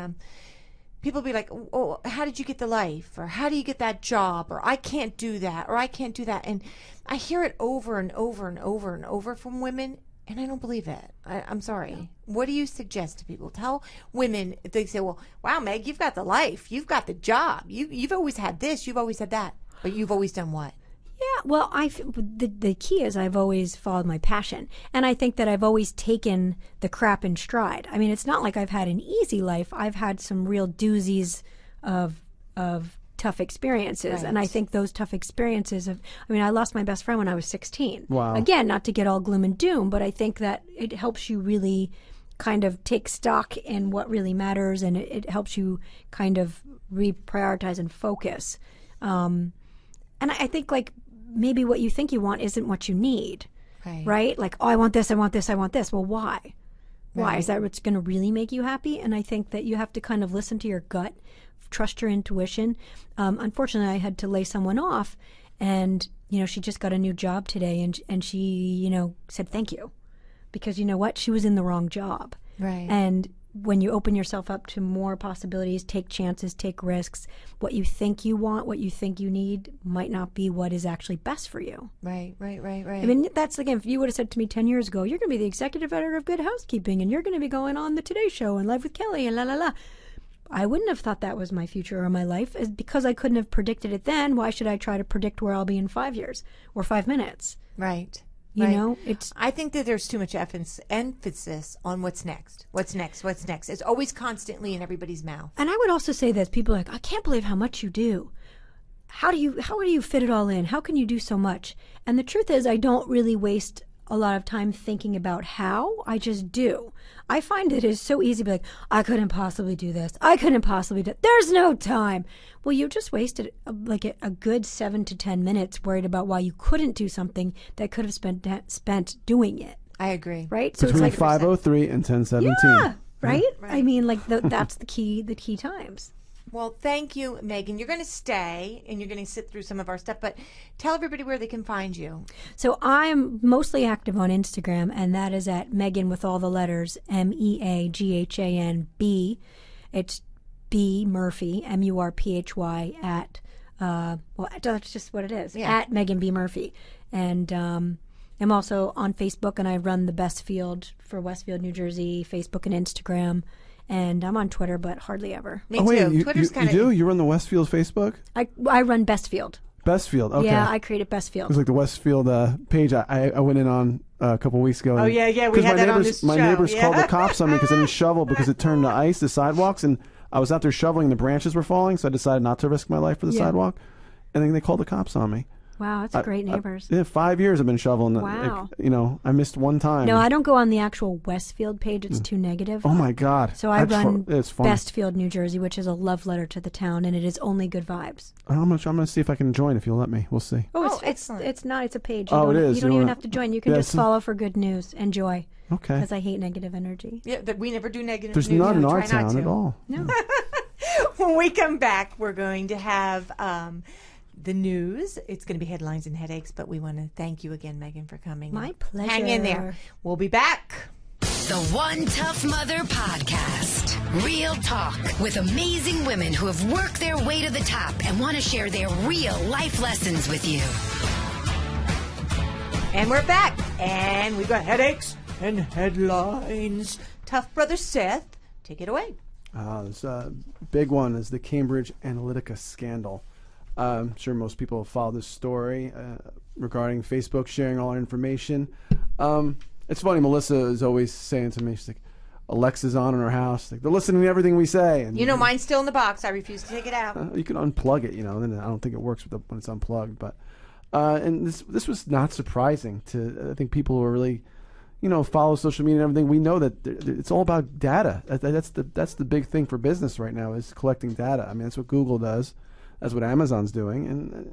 people be like, oh, how did you get the life? Or how do you get that job? Or I can't do that. Or I can't do that. And I hear it over and over and over and over from women, and I don't believe it. I'm sorry. No. What do you suggest to people? Tell women, if they say, well, wow, Meg, you've got the life. You've got the job. You've always had this. You've always had that. But you've always done what? Yeah, well, the key is I've always followed my passion, and I think that I've always taken the crap in stride. I mean, it's not like I've had an easy life. I've had some real doozies of tough experiences, right. And I think those tough experiences I lost my best friend when I was 16. Wow. Again, not to get all gloom and doom, but I think that it helps you really kind of take stock in what really matters, and it helps you kind of reprioritize and focus. And I think maybe what you think you want isn't what you need, right? Like, oh, I want this, I want this, I want this. Well, why? Why? Is that what's going to really make you happy? And I think that you have to kind of listen to your gut, trust your intuition. Unfortunately, I had to lay someone off, and, she just got a new job today, and she, said thank you. Because you know what? She was in the wrong job. Right. And when you open yourself up to more possibilities, take chances, take risks, what you think you want, what you think you need might not be what is actually best for you. Right. I mean, that's, again, if you would have said to me 10 years ago, you're going to be the executive editor of Good Housekeeping and you're going to be going on the Today Show and Live with Kelly and la la la. I wouldn't have thought that was my future or my life. Because I couldn't have predicted it then, why should I try to predict where I'll be in 5 years or 5 minutes? Right. You know, I think that there's too much emphasis on what's next. What's next? What's next? It's always constantly in everybody's mouth. And I would also say that people are like, I can't believe how much you do. How do you fit it all in? How can you do so much? And the truth is, I don't really waste a lot of time thinking about how. I just do. I find it is so easy to be like, I couldn't possibly do this. I couldn't possibly do. There's no time. Well, you just wasted like a good 7 to 10 minutes worried about why you couldn't do something that could have spent doing it. I agree. Right? So between 5:03 and 10:17. Yeah, right? I mean, like that's the key times. Well, thank you, Meaghan. You're going to stay and you're going to sit through some of our stuff, but tell everybody where they can find you. So I'm mostly active on Instagram, and that is at Meaghan with all the letters, Meaghan B. It's B Murphy, Murphy at, well, that's just what it is, at Meaghan B Murphy. And I'm also on Facebook, and I run the Best Field for Westfield, New Jersey, Facebook and Instagram. And I'm on Twitter, but hardly ever. Me too. Twitter's kind of. You do? You run the Westfield Facebook? I run Bestfield. Bestfield, okay. Yeah, I created Bestfield. It was like the Westfield page I went in on a couple of weeks ago. Oh, yeah, we had that on this show. My neighbors called the cops on me because I didn't shovel because it turned to ice, the sidewalks, and I was out there shoveling and the branches were falling, so I decided not to risk my life for the sidewalk. And then they called the cops on me. Wow, that's great neighbors. 5 years I've been shoveling. Wow. I missed one time. No, I don't go on the actual Westfield page. It's too negative. Oh, my God. So I run Bestfield, New Jersey, which is a love letter to the town, and it is only good vibes. I'm going to see if I can join if you'll let me. We'll see. Oh, excellent. It's not. It's a page. It is. You don't even have to join. You can just follow for good news and joy. Okay. Because I hate negative energy. Yeah, we never do negative There's news. none in our Try town at all. No. When we come back, we're going to have the news. It's going to be headlines and headaches, but we want to thank you again, Meaghan, for coming. My pleasure. Hang in there. We'll be back. The One Tough Mother Podcast. Real talk with amazing women who have worked their way to the top and want to share their real life lessons with you. And we're back. And we've got headaches and headlines. Tough brother Seth, take it away. This big one is the Cambridge Analytica scandal. I'm sure most people have followed this story regarding Facebook sharing all our information. It's funny, Melissa is always saying to me, she's like, Alexa's on in her house. Like, they're listening to everything we say. And Mine's still in the box. I refuse to take it out. You can unplug it, then I don't think it works when it's unplugged. But and this was not surprising to, I think, people who are really, follow social media and everything. We know that it's all about data. That's the big thing for business right now is collecting data. I mean, that's what Google does. That's what Amazon's doing,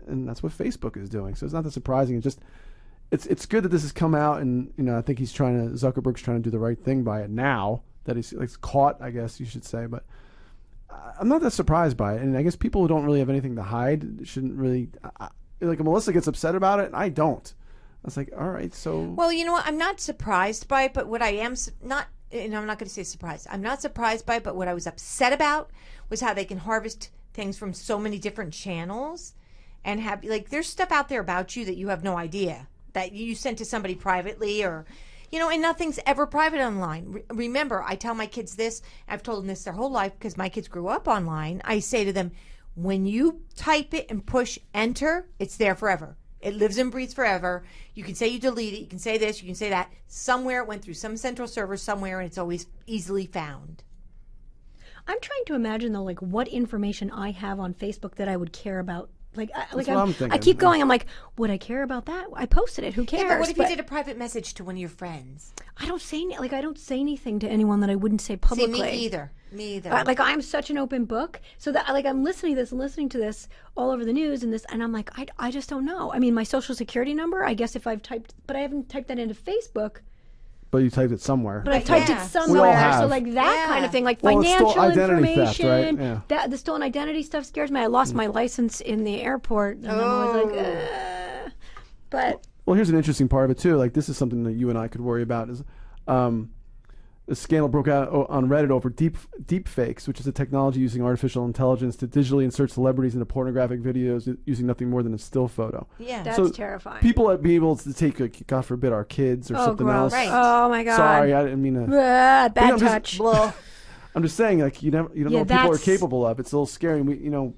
and that's what Facebook is doing. So it's not that surprising. It's good that this has come out, and I think Zuckerberg's trying to do the right thing by it now that he's caught, I guess you should say. But I'm not that surprised by it, and I guess people who don't really have anything to hide shouldn't really. Like Melissa gets upset about it, and I don't. I was like, all right, so. Well, you know what? I'm not surprised by it, but what I am not. And I'm not going to say surprised. I'm not surprised by it, but what I was upset about was how they can harvest things from so many different channels and have there's stuff out there about you that you have no idea that you sent to somebody privately or and nothing's ever private online. Remember, I tell my kids this, I've told them this their whole life because my kids grew up online. I say to them, when you type it and push enter, it's there forever. It lives and breathes forever. You can say you delete it, you can say this, you can say that. Somewhere it went through some central server somewhere and it's always easily found. I'm trying to imagine though, what information I have on Facebook that I would care about. I'm thinking. I keep going. I'm like, would I care about that? I posted it. Who cares? Yeah, but what if you did a private message to one of your friends? I don't say I don't say anything to anyone that I wouldn't say publicly. See, me either. I'm such an open book, so that I'm listening to this all over the news and I'm like, I just don't know. I mean, my social security number. I guess if I've typed, but I haven't typed that into Facebook. But you typed it somewhere. But I've typed it somewhere. We all have. So that kind of thing, financial identity information. Theft, right? The stolen identity stuff scares me. I lost my license in the airport, and I'm always like, But well, here's an interesting part of it too. This is something that you and I could worry about. Is a scandal broke out on Reddit over deep fakes, which is a technology using artificial intelligence to digitally insert celebrities into pornographic videos using nothing more than a still photo. Yeah. That's terrifying. People would be able to take, God forbid, our kids or something gross. else. Right. Oh my God. Sorry, I didn't mean to. Bad touch. I'm just saying, like, you don't know what people are capable of. It's a little scary. And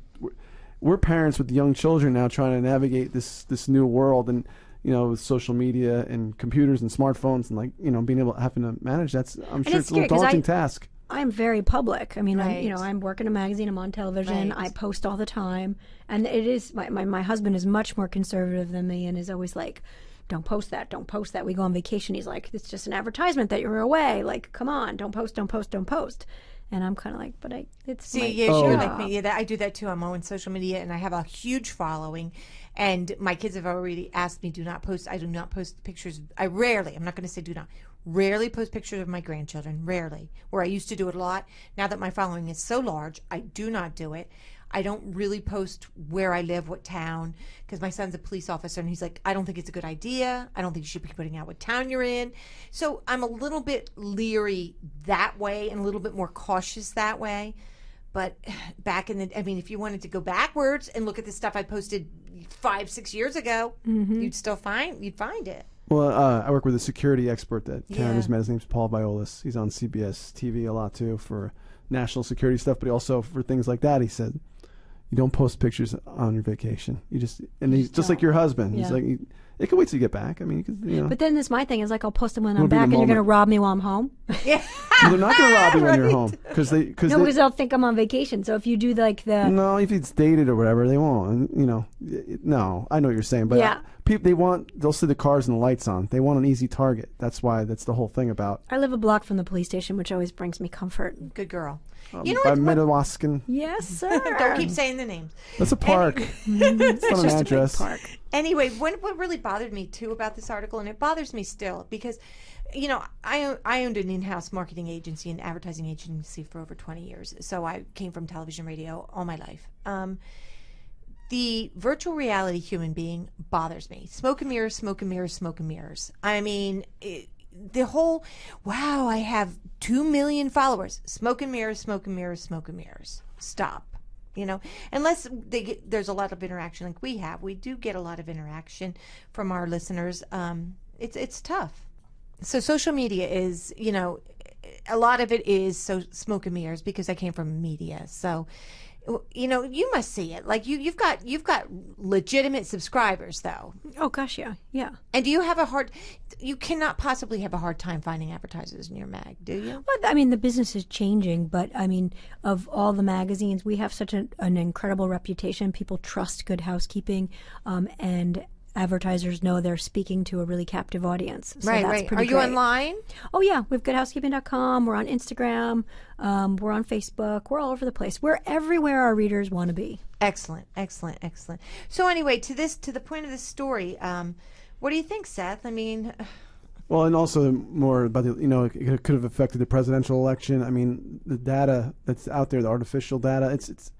we're parents with young children now trying to navigate this new world, and with social media and computers and smartphones, and being able having to manage that's. I'm sure it's a little daunting task. I'm very public. I mean, right. I'm working a magazine. I'm on television. Right. I post all the time, and it is my husband is much more conservative than me, and is always like, "Don't post that. Don't post that." We go on vacation. He's like, "It's just an advertisement that you're away. Like, come on, don't post, don't post, don't post." And I'm kind of like, but it's you're like me. Yeah, I do that too. I'm on social media, and I have a huge following. And my kids have already asked me, do not post. I do not post pictures. I'm not going to say do not. Rarely post pictures of my grandchildren. Rarely. Where I used to do it a lot. Now that my following is so large, I do not do it. I don't really post where I live, what town, because my son's a police officer, and he's like, I don't think it's a good idea. I don't think you should be putting out what town you're in. So I'm a little bit leery that way and a little bit more cautious that way. But back if you wanted to go backwards and look at the stuff I posted 5-6 years ago, you'd find it. Well, I work with a security expert that Karen has met. His name's Paul Violas. He's on CBS TV a lot too for national security stuff, but also for things like that. He said, you don't post pictures on your vacation. He's just like your husband. Yeah. He's like, it can wait till you get back. I mean, But then this my thing is like, I'll post them when I'm back, and you're going to rob me while I'm home. Yeah. They're not going to rob you when you're home because they'll think I'm on vacation. So if you do like no, if it's dated or whatever, they won't. No, I know what you're saying, but yeah. They'll see the cars and the lights on. They want an easy target. That's the whole thing about. I live a block from the police station, which always brings me comfort. Good girl. By Midwaskin. Yes, sir. Don't keep saying the names. That's a park. It's not an address. A big park. Anyway, what really bothered me too about this article, and it bothers me still, because I owned an in-house marketing agency and advertising agency for over 20 years. So I came from television, radio all my life. The virtual reality human being bothers me. Smoke and mirrors, smoke and mirrors, smoke and mirrors. I mean, the whole, wow, I have 2 million followers. Smoke and mirrors, smoke and mirrors, smoke and mirrors. Stop. Unless there's a lot of interaction like we have. We do get a lot of interaction from our listeners. It's tough. So social media is, a lot of it is smoke and mirrors because I came from media. So, you must see it. Like you've got legitimate subscribers though. Oh gosh, yeah. And you cannot possibly have a hard time finding advertisers in your mag, do you? Well, I mean, the business is changing, but I mean, of all the magazines, we have such an incredible reputation. People trust Good Housekeeping, and advertisers know they're speaking to a really captive audience. So right. Pretty Are you great. online? Oh yeah, we've goodhousekeeping.com. We're on Instagram. We're on Facebook. We're all over the place. We're everywhere our readers want to be. Excellent. So anyway, to the point of this story, what do you think, Seth? I mean, well, and also more about it could have affected the presidential election. I mean, the data that's out there, the artificial data, it's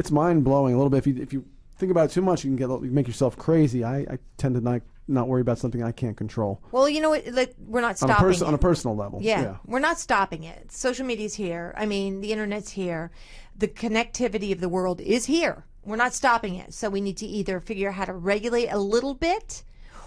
mind blowing a little bit. If you think about it too much, you can make yourself crazy. I tend to not worry about something I can't control. Well, you know what? We're not stopping it. On a personal level. Yeah, we're not stopping it. Social media's here. I mean, the internet's here. The connectivity of the world is here. We're not stopping it. So we need to either figure out how to regulate a little bit,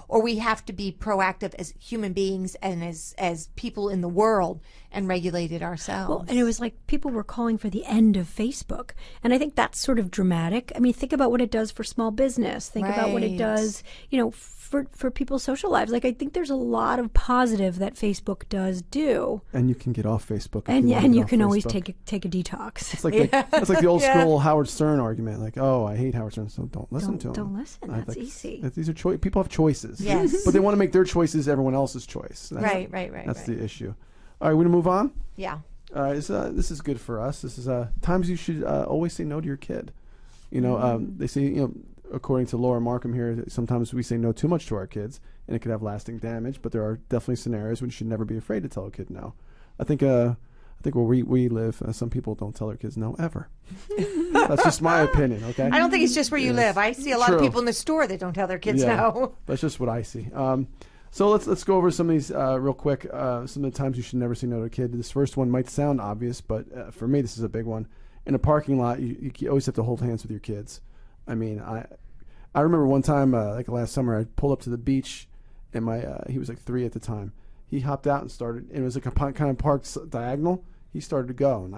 or we have to be proactive as human beings and as people in the world and regulate it ourselves. Well, and it was like people were calling for the end of Facebook. And I think that's sort of dramatic. I mean, think about what it does for small business. Think about what it does, for people's social lives. Like, I think there's a lot of positive that Facebook does do. And you can get off Facebook. And you can always take a detox. It's like it's like the old school Howard Stern argument. Like, oh, I hate Howard Stern, so don't listen to him. Don't listen. That's easy. These are people have choices. Yes. But they want to make their choices everyone else's choice. Right. That's the issue. All right, we're going to move on? Yeah. All right, this is good for us. This is times you should always say no to your kid. They say, according to Laura Markham here, sometimes we say no too much to our kids, and it could have lasting damage, but there are definitely scenarios when you should never be afraid to tell a kid no. I think where we live, some people don't tell their kids no ever. That's just my opinion, okay? I don't think it's just where you live. I see a lot of people in the store that don't tell their kids no. That's just what I see. So let's go over some of these real quick. Some of the times you should never say no to a kid. This first one might sound obvious, but for me, this is a big one. In a parking lot, you always have to hold hands with your kids. I mean, I remember one time, like last summer, I pulled up to the beach, and he was like 3 at the time. He hopped out and started, and it was like a kind of parked diagonal. He started to go, and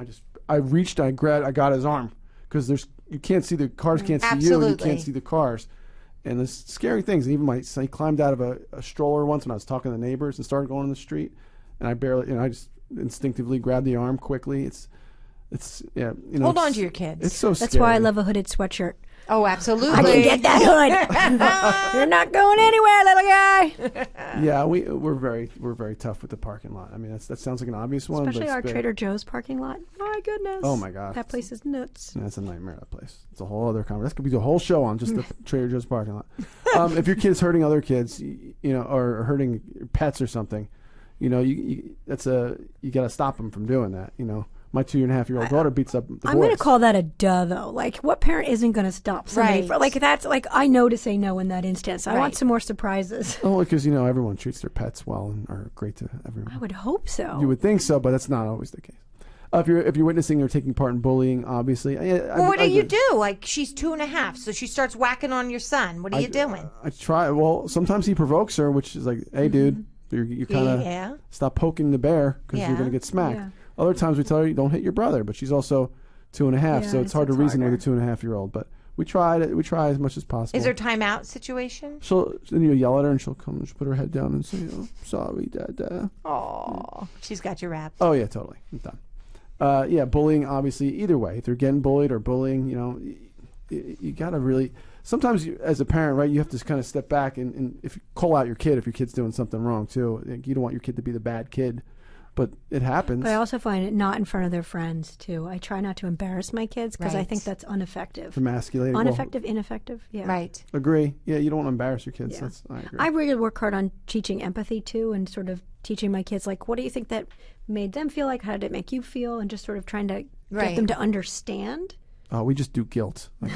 I reached, I got his arm, because you can't see the cars, can't see you, and you can't see the cars. And there's scary things. And even my son, he climbed out of a stroller once when I was talking to the neighbors and started going on the street, and I just instinctively grabbed the arm quickly. It's hold on to your kids. It's so scary. That's why I love a hooded sweatshirt. Oh, absolutely. I can get that hood. You're not going anywhere, little guy. Yeah, we're very tough with the parking lot. I mean, that sounds like an obvious one, Especially but our Trader Joe's parking lot. My goodness. Oh my gosh, that place is nuts. That's a nightmare. That place. It's a whole other conversation. That could be a whole show on just the Trader Joe's parking lot. If your kid's hurting other kids, or hurting pets or something, you got to stop them from doing that. My 2.5-year-old daughter beats up the boys. I'm going to call that a duh, though. Like, what parent isn't going to stop somebody? Right. That's like, I know to say no in that instance. I want some more surprises. Oh, because everyone treats their pets well and are great to everyone. I would hope so. You would think so, but that's not always the case. If you're witnessing or taking part in bullying, obviously. Well, what do you do? Like, she's 2.5, so she starts whacking on your son. What are you doing? I try. Well, sometimes he provokes her, which is like, hey, dude, you kind of stop poking the bear because you're going to get smacked. Yeah. Other times we tell her, don't hit your brother, but she's also 2.5, so it's hard to reason with a 2.5-year-old. But we try as much as possible. Is there a timeout situation? Then you yell at her, and she'll come and she'll put her head down and say, "Oh, sorry, Dad." Oh, she's got your wrapped. Oh yeah, totally. I'm done. Bullying, obviously, either way. If they're getting bullied or bullying, you gotta really. Sometimes as a parent, right, you have to kind of step back and if you call out your kid if your kid's doing something wrong too. You don't want your kid to be the bad kid. But it happens. But I also find it not in front of their friends, too. I try not to embarrass my kids because I think that's ineffective. Emasculating. Ineffective, yeah. Right. Agree. Yeah, you don't want to embarrass your kids. Yeah. I agree. I really work hard on teaching empathy, too, and sort of teaching my kids, like, what do you think that made them feel like? How did it make you feel? And just sort of trying to get them to understand. Oh, we just do guilt. Like,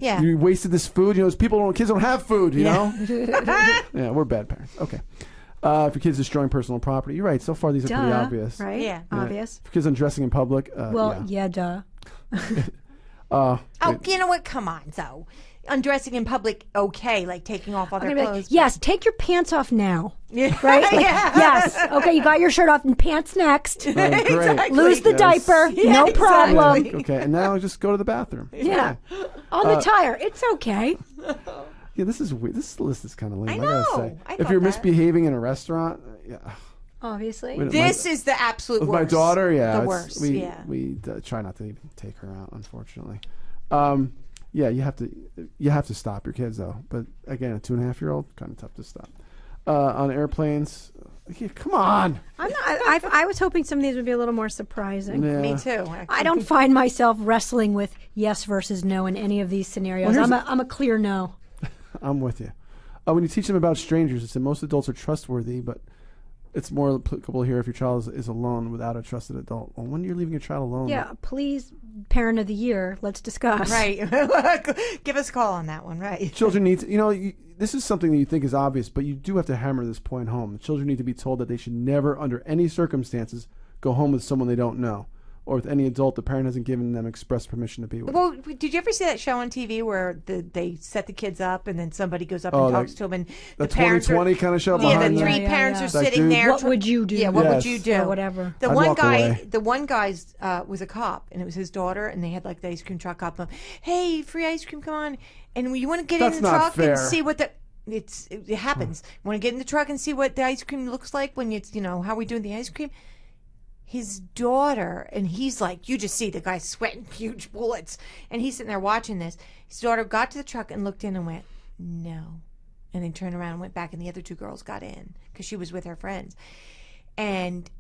yeah. You wasted this food. Kids don't have food, know? Yeah, we're bad parents. Okay. If your kid's destroying personal property, you're right. So far, these are pretty obvious. Right? Yeah, obvious. If your kid's undressing in public, duh. You know what? Come on, though. Undressing in public, okay, like taking off all their clothes. Like, yes, take your pants off now. Right? Like, yes. Okay, you got your shirt off and pants next. Great. Exactly. Lose the diaper. No problem. Exactly. Okay, and now just go to the bathroom. Yeah. On the tire. It's okay. Yeah, this is weird. This list is kind of lame. I know. Gotta say, if you're misbehaving in a restaurant, obviously, this is the absolute with worst. my daughter. Yeah, the worst. We try not to even take her out, unfortunately. You have to stop your kids though. But again, a 2.5-year-old, kind of tough to stop. On airplanes, come on. I was hoping some of these would be a little more surprising. Yeah. Me too. I don't find myself wrestling with yes versus no in any of these scenarios. I'm a clear no. I'm with you. When you teach them about strangers, it's that most adults are trustworthy, but it's more applicable here if your child is alone without a trusted adult. Well, when you're leaving your child alone. Yeah, please, parent of the year, let's discuss. Right. Give us a call on that one, right. Children need to, this is something that you think is obvious, but you do have to hammer this point home. The children need to be told that they should never, under any circumstances, go home with someone they don't know, or with any adult the parent hasn't given them express permission to be with. Well, did you ever see that show on TV where they set the kids up and then somebody goes up and talks to them and the parents 2020 kind of show? Yeah, the three parents are sitting there. What would you do? Yeah, what would you do? Or whatever. The one guy's was a cop, and it was his daughter, and they had like the ice cream truck up. Hey, free ice cream, come on! And you want to get in the truck and see what it happens. Want to get in the truck and see what the ice cream looks like when it's how we doing the ice cream. His daughter, and he's like, you just see the guy sweating huge bullets, and he's sitting there watching this. His daughter got to the truck and looked in and went, no, and then turned around and went back, and the other two girls got in because she was with her friends, and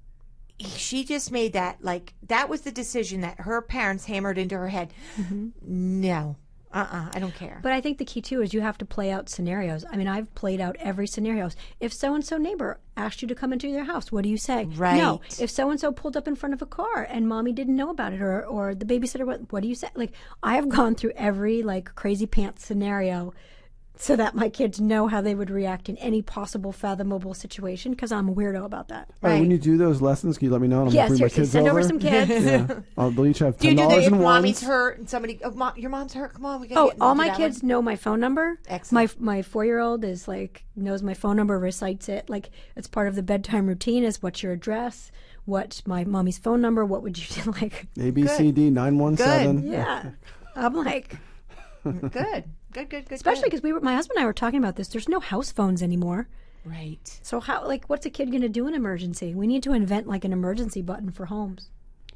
she just made that that was the decision that her parents hammered into her head. Mm-hmm. No. I don't care. But I think the key, too, is you have to play out scenarios. I mean, I've played out every scenario. If so-and-so neighbor asked you to come into their house, what do you say? Right. No. If so-and-so pulled up in front of a car and mommy didn't know about it or the babysitter, what do you say? Like, I have gone through every, crazy pants scenario so that my kids know how they would react in any possible fathomable situation, because I'm a weirdo about that. All right, when you do those lessons, can you let me know? And I'm Yeah, gonna bring my seriously, kids send over some kids. Yeah. They'll each have Do you $10 do that if in mommy's ones. hurt and somebody, your mom's hurt, come on, we gotta Oh, get all do my that kids one? know my phone number. Excellent. My 4-year-old is like, knows my phone number, recites it. Like, it's part of the bedtime routine is what's your address, what's my mommy's phone number, what would you do? Like, ABCD 917. yeah. I'm like, Good. especially because my husband and I were talking about this. There's no house phones anymore. Right. So how, like, what's a kid going to do in emergency? We need to invent like an emergency button for homes.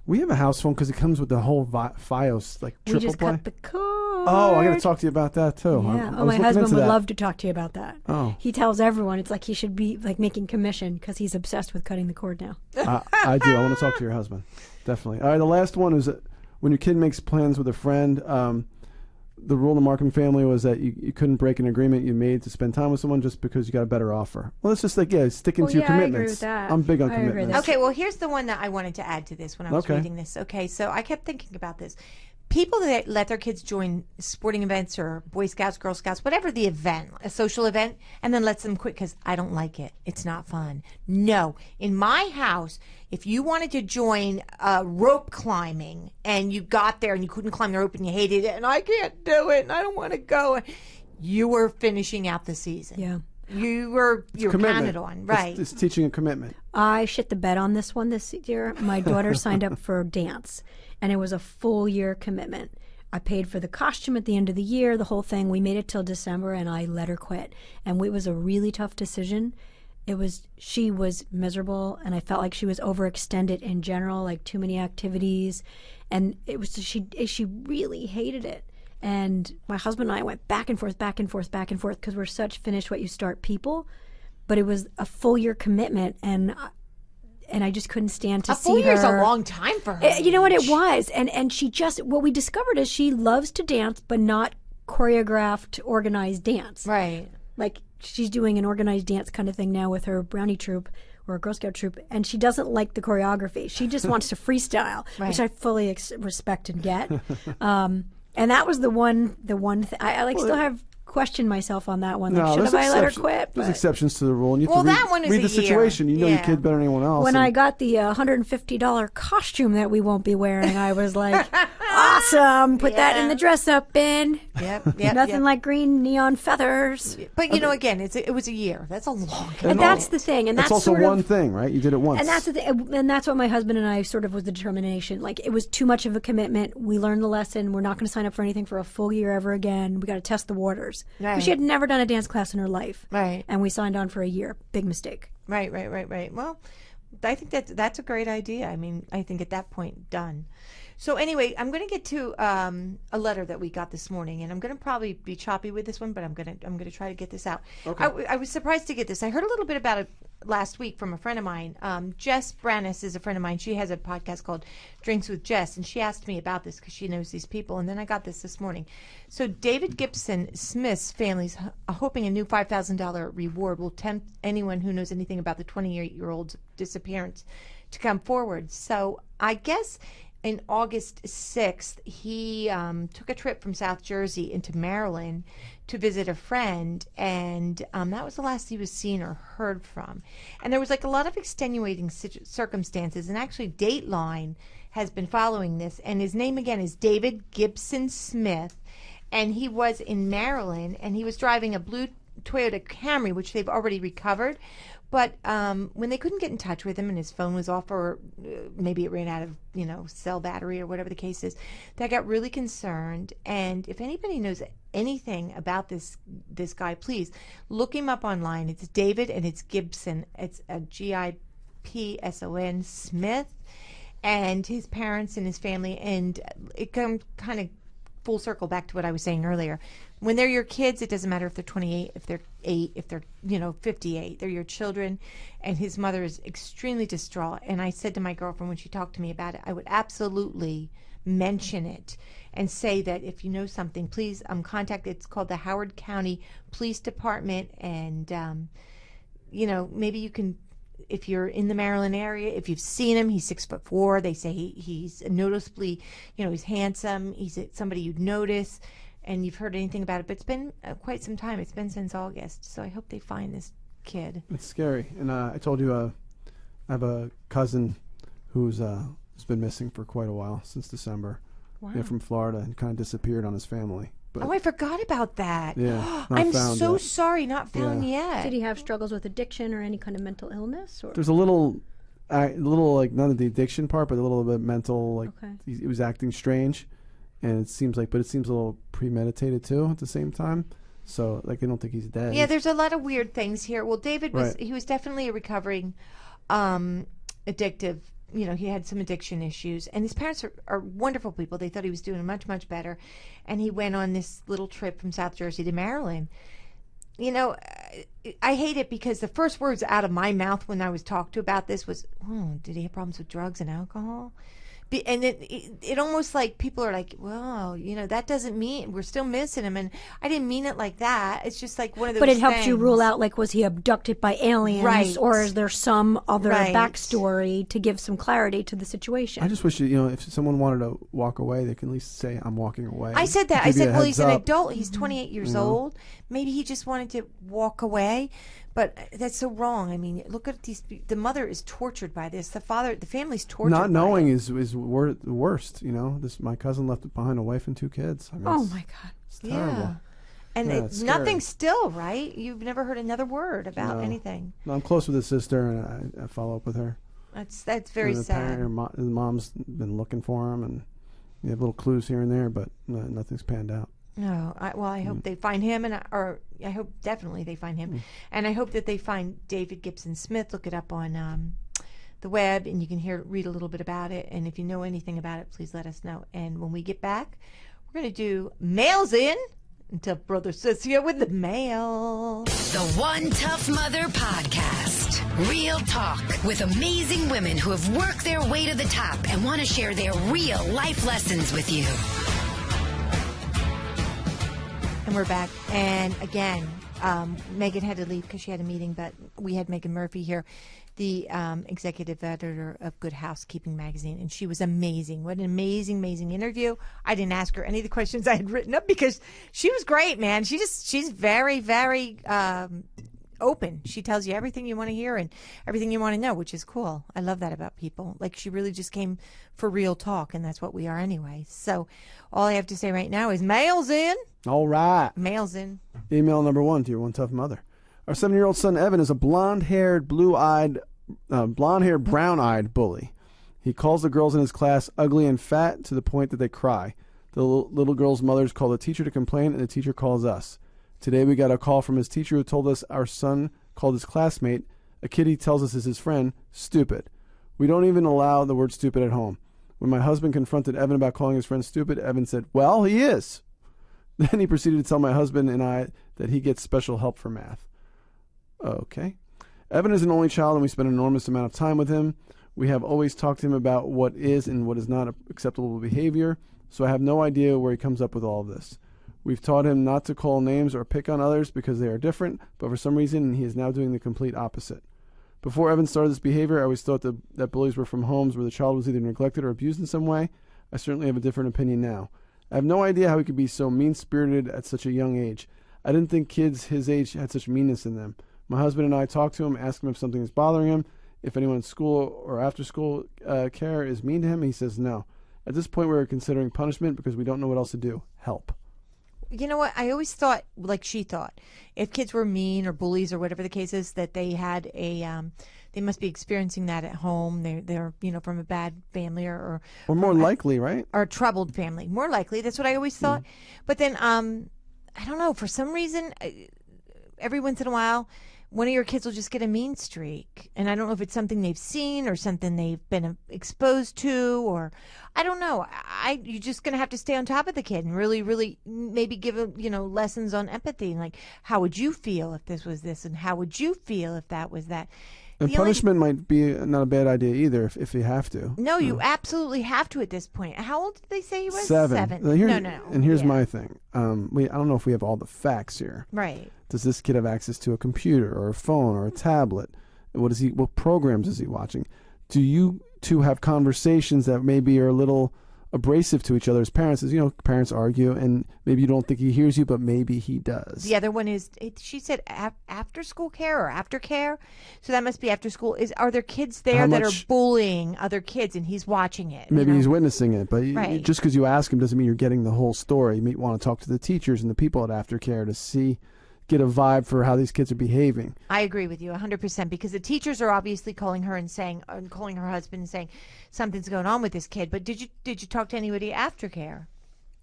We have a house phone because it comes with the whole FiOS, like We triple just play. cut the cord. Oh, I got to talk to you about that too. Yeah. I Oh, was my looking husband into would that. love to talk to you about that. Oh. He tells everyone it's like he should be like making commission because he's obsessed with cutting the cord now. I do. I want to talk to your husband. Definitely. All right. The last one is that when your kid makes plans with a friend, the rule in the Markham family was that you couldn't break an agreement you made to spend time with someone just because you got a better offer. Well, it's just like, sticking to your yeah, I agree commitments. with that. I'm big on I agree with commitments. that. Okay, well, here's the one that I wanted to add to this when I was reading this. Okay, so I kept thinking about this. People that let their kids join sporting events or Boy Scouts, Girl Scouts, whatever the event, a social event, and then lets them quit because I don't like it. It's not fun. No. In my house, if you wanted to join rope climbing and you got there and you couldn't climb the rope and you hated it and I can't do it and I don't want to go, you were finishing out the season. Yeah. You were counted on. Right. It's teaching a commitment. I shit the bed on this one this year. My daughter signed up for dance, and it was a full year commitment. I paid for the costume at the end of the year, the whole thing. We made it till December, and I let her quit. And it was a really tough decision. She was miserable, and I felt like she was overextended in general, like too many activities, and she really hated it. And my husband and I went back and forth because we're such finish what you start people. But it was a full year commitment, and I just couldn't stand to see her. A full year is a long time for her. You know what it was, and she just, what we discovered is she loves to dance, but not choreographed, organized dance. Right. Like she's doing an organized dance kind of thing now with her brownie troupe or a Girl Scout troop, and she doesn't like the choreography. She just wants to freestyle, which I fully respect and get. And that was the one thing. I still have questioned myself on that one. Like, should have I let her quit? There's But exceptions to the rule. And you have to that one is read a the year. situation. You know your Yeah. kid better than anyone else. when I got the $150 costume that we won't be wearing, I was like, awesome. Put that in the dress up bin. Yep. Nothing like green neon feathers. But again, it was a year. That's a long. And that's the thing. And That's that's also sort of, one thing, right? You did it once. And that's the thing, and that's what my husband and I sort of was the determination. Like it was too much of a commitment. We learned the lesson. We're not going to sign up for anything for a full year ever again. We got to test the waters. Right. She had never done a dance class in her life. Right. And we signed on for a year. Big mistake. Right. Well, I think that's a great idea. I mean, I think at that point, done. So anyway, I'm going to get to a letter that we got this morning, and I'm going to probably be choppy with this one, but I'm going to try to get this out. Okay. I was surprised to get this. I heard a little bit about it last week from a friend of mine. Jess Brannis is a friend of mine. She has a podcast called Drinks with Jess, and she asked me about this because she knows these people, and then I got this morning. So David Gibson Smith's family's hoping a new $5,000 reward will tempt anyone who knows anything about the 28-year-old's disappearance to come forward. So I guess in August 6th, he took a trip from South Jersey into Maryland to visit a friend, and that was the last he was seen or heard from. And there was like a lot of extenuating circumstances, and actually Dateline has been following this, and his name again is David Gibson Smith, and he was in Maryland, and he was driving a blue Toyota Camry, which they've already recovered. But when they couldn't get in touch with him and his phone was off, or maybe it ran out of, cell battery or whatever the case is, they got really concerned. And if anybody knows anything about this guy, please look him up online. It's David and it's Gibson. It's a Gipson Smith, and his parents and his family. And it comes kind of full circle back to what I was saying earlier. When they're your kids, it doesn't matter if they're 28, if they're 8, if they're 58. They're your children, and his mother is extremely distraught. And I said to my girlfriend when she talked to me about it, I would absolutely mention it and say that if you know something, please contact. It's called the Howard County Police Department, and maybe you can. If you're in the Maryland area, if you've seen him, he's 6'4". They say he's noticeably, he's handsome. He's somebody you'd notice. and you've heard anything about it. But it's been quite some time. It's been since August. So I hope they find this kid. It's scary. And I told you I have a cousin who's been missing for quite a while, since December. Wow. Yeah, from Florida, and kind of disappeared on his family. But, Oh, I forgot about that. Yeah, not I'm found so yet. sorry, not found Did yet. he have struggles with addiction or any kind of mental illness? Or? There's a little like none of the addiction part, but a little bit mental. Like Okay. he was acting strange, and it seems a little premeditated too at the same time. So like I don't think he's dead. Yeah, there's a lot of weird things here. Well, David was Right. he was definitely a recovering addictive. You know, he had some addiction issues, and his parents are wonderful people. They thought he was doing much, much better, and he went on this little trip from South Jersey to Maryland. You know, I hate it because the first words out of my mouth when I was talked to about this was, "Oh, did he have problems with drugs and alcohol?" And it almost like people are like, well, you know, that doesn't mean we're still missing him. And I didn't mean it like that. It's just like one of those But it helps you things. rule out, like, was he abducted by aliens? Right. Or is there some other Right. backstory to give some clarity to the situation? I just wish if someone wanted to walk away, they can at least say, "I'm walking away." I said that. I Give you said, a well, heads he's an up. adult. He's 28 years old. Maybe he just wanted to walk away. But that's so wrong. I mean, look at these. The mother is tortured by this. The family's tortured. Not by knowing it. is the worst. You know, my cousin left behind a wife and 2 kids. I mean, Oh, it's- my God. It's terrible. Yeah. And Yeah, it's nothing scary. still, right? You've never heard another word about No. anything. No, I'm close with his sister, and I follow up with her. That's very And sad. his mom's been looking for him, and you have little clues here and there, but nothing's panned out. No, I hope they find him, or I hope definitely they find him, and I hope that they find David Gibson Smith. Look it up on the web, and you can read a little bit about it. And if you know anything about it, please let us know. And when we get back, we're going to do Mail's In until Brother Sissio with the mail. The One Tough Mother Podcast. Real talk with amazing women who have worked their way to the top and want to share their real life lessons with you. And we're back. And again, Meaghan had to leave because she had a meeting, but we had Meaghan Murphy here, the executive editor of Good Housekeeping magazine, and she was amazing. What an amazing, amazing interview. I didn't ask her any of the questions I had written up because she was great, man. She's very, very open. She tells you everything you want to hear and everything you want to know, which is cool. I love that about people. Like, she really just came for real talk, and that's what we are anyway. So all I have to say right now is mail's in. All right. Mail's in. Email number 1 to your one tough mother. Our 7-year-old son Evan is a blonde-haired, brown-eyed bully. He calls the girls in his class ugly and fat to the point that they cry. The little girls' mothers call the teacher to complain, and the teacher calls us. Today we got a call from his teacher who told us our son called his classmate, a kid he tells us is his friend, stupid. We don't even allow the word stupid at home. When my husband confronted Evan about calling his friend stupid, Evan said, "Well, he is." Then he proceeded to tell my husband and I that he gets special help for math. Okay. Evan is an only child, and we spend an enormous amount of time with him. We have always talked to him about what is and what is not acceptable behavior, so I have no idea where he comes up with all of this. We've taught him not to call names or pick on others because they are different, but for some reason he is now doing the complete opposite. Before Evan started this behavior, I always thought that bullies were from homes where the child was either neglected or abused in some way. I certainly have a different opinion now. I have no idea how he could be so mean-spirited at such a young age. I didn't think kids his age had such meanness in them. My husband and I talk to him, ask him if something is bothering him, if anyone in school or after-school care is mean to him. He says no. At this point, we're considering punishment because we don't know what else to do. Help. You know what? I always thought, like she thought, if kids were mean or bullies or whatever the case is, that they had they must be experiencing that at home. They're from a bad family or more likely, right? Or a troubled family. More likely. That's what I always thought. But then, I don't know. For some reason, every once in a while, one of your kids will just get a mean streak. And I don't know if it's something they've seen or something they've been exposed to, or I don't know. You're just going to have to stay on top of the kid and really, really maybe give him, lessons on empathy. And like, how would you feel if this was this? And how would you feel if that was that? And punishment might be not a bad idea either if you have to. No, you absolutely have to at this point. How old did they say he was? 7. No. And here's my thing. I don't know if we have all the facts here. Right. Does this kid have access to a computer or a phone or a tablet? What programs is he watching? Do you two have conversations that maybe are a little abrasive to each other as parents. Is, parents argue, and maybe you don't think he hears you, but maybe he does. The other one is, she said after school care or after care. So that must be after school. Are there kids there that are bullying other kids and he's watching it? Maybe he's witnessing it, but right. Just because you ask him doesn't mean you're getting the whole story. You may want to talk to the teachers and the people at aftercare to get a vibe for how these kids are behaving. I agree with you 100%, because the teachers are obviously calling her and calling her husband and saying something's going on with this kid. But did you talk to anybody after care?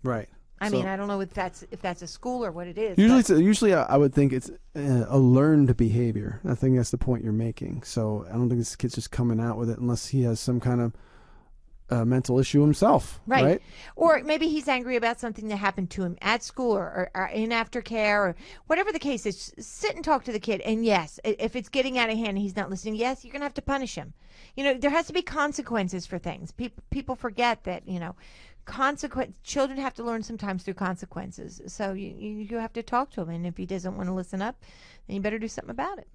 Right. I mean, I don't know if that's a school or what it is. Usually I would think it's a learned behavior. I think that's the point you're making. So I don't think this kid's just coming out with it unless he has some kind of mental issue himself. Right. Or maybe he's angry about something that happened to him at school or in aftercare or whatever the case is. Sit and talk to the kid. And yes, if it's getting out of hand and he's not listening, yes, you're going to have to punish him. There has to be consequences for things. People forget that, children have to learn sometimes through consequences. So you have to talk to him. And if he doesn't want to listen up, then you better do something about it.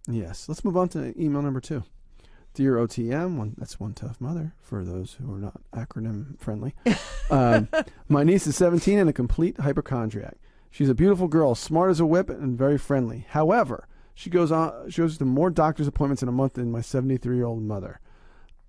Yes. Let's move on to email number 2. Dear OTM, that's one tough mother for those who are not acronym friendly. My niece is 17 and a complete hypochondriac. She's a beautiful girl, smart as a whip and very friendly. However, she goes to more doctor's appointments in a month than my 73-year-old mother.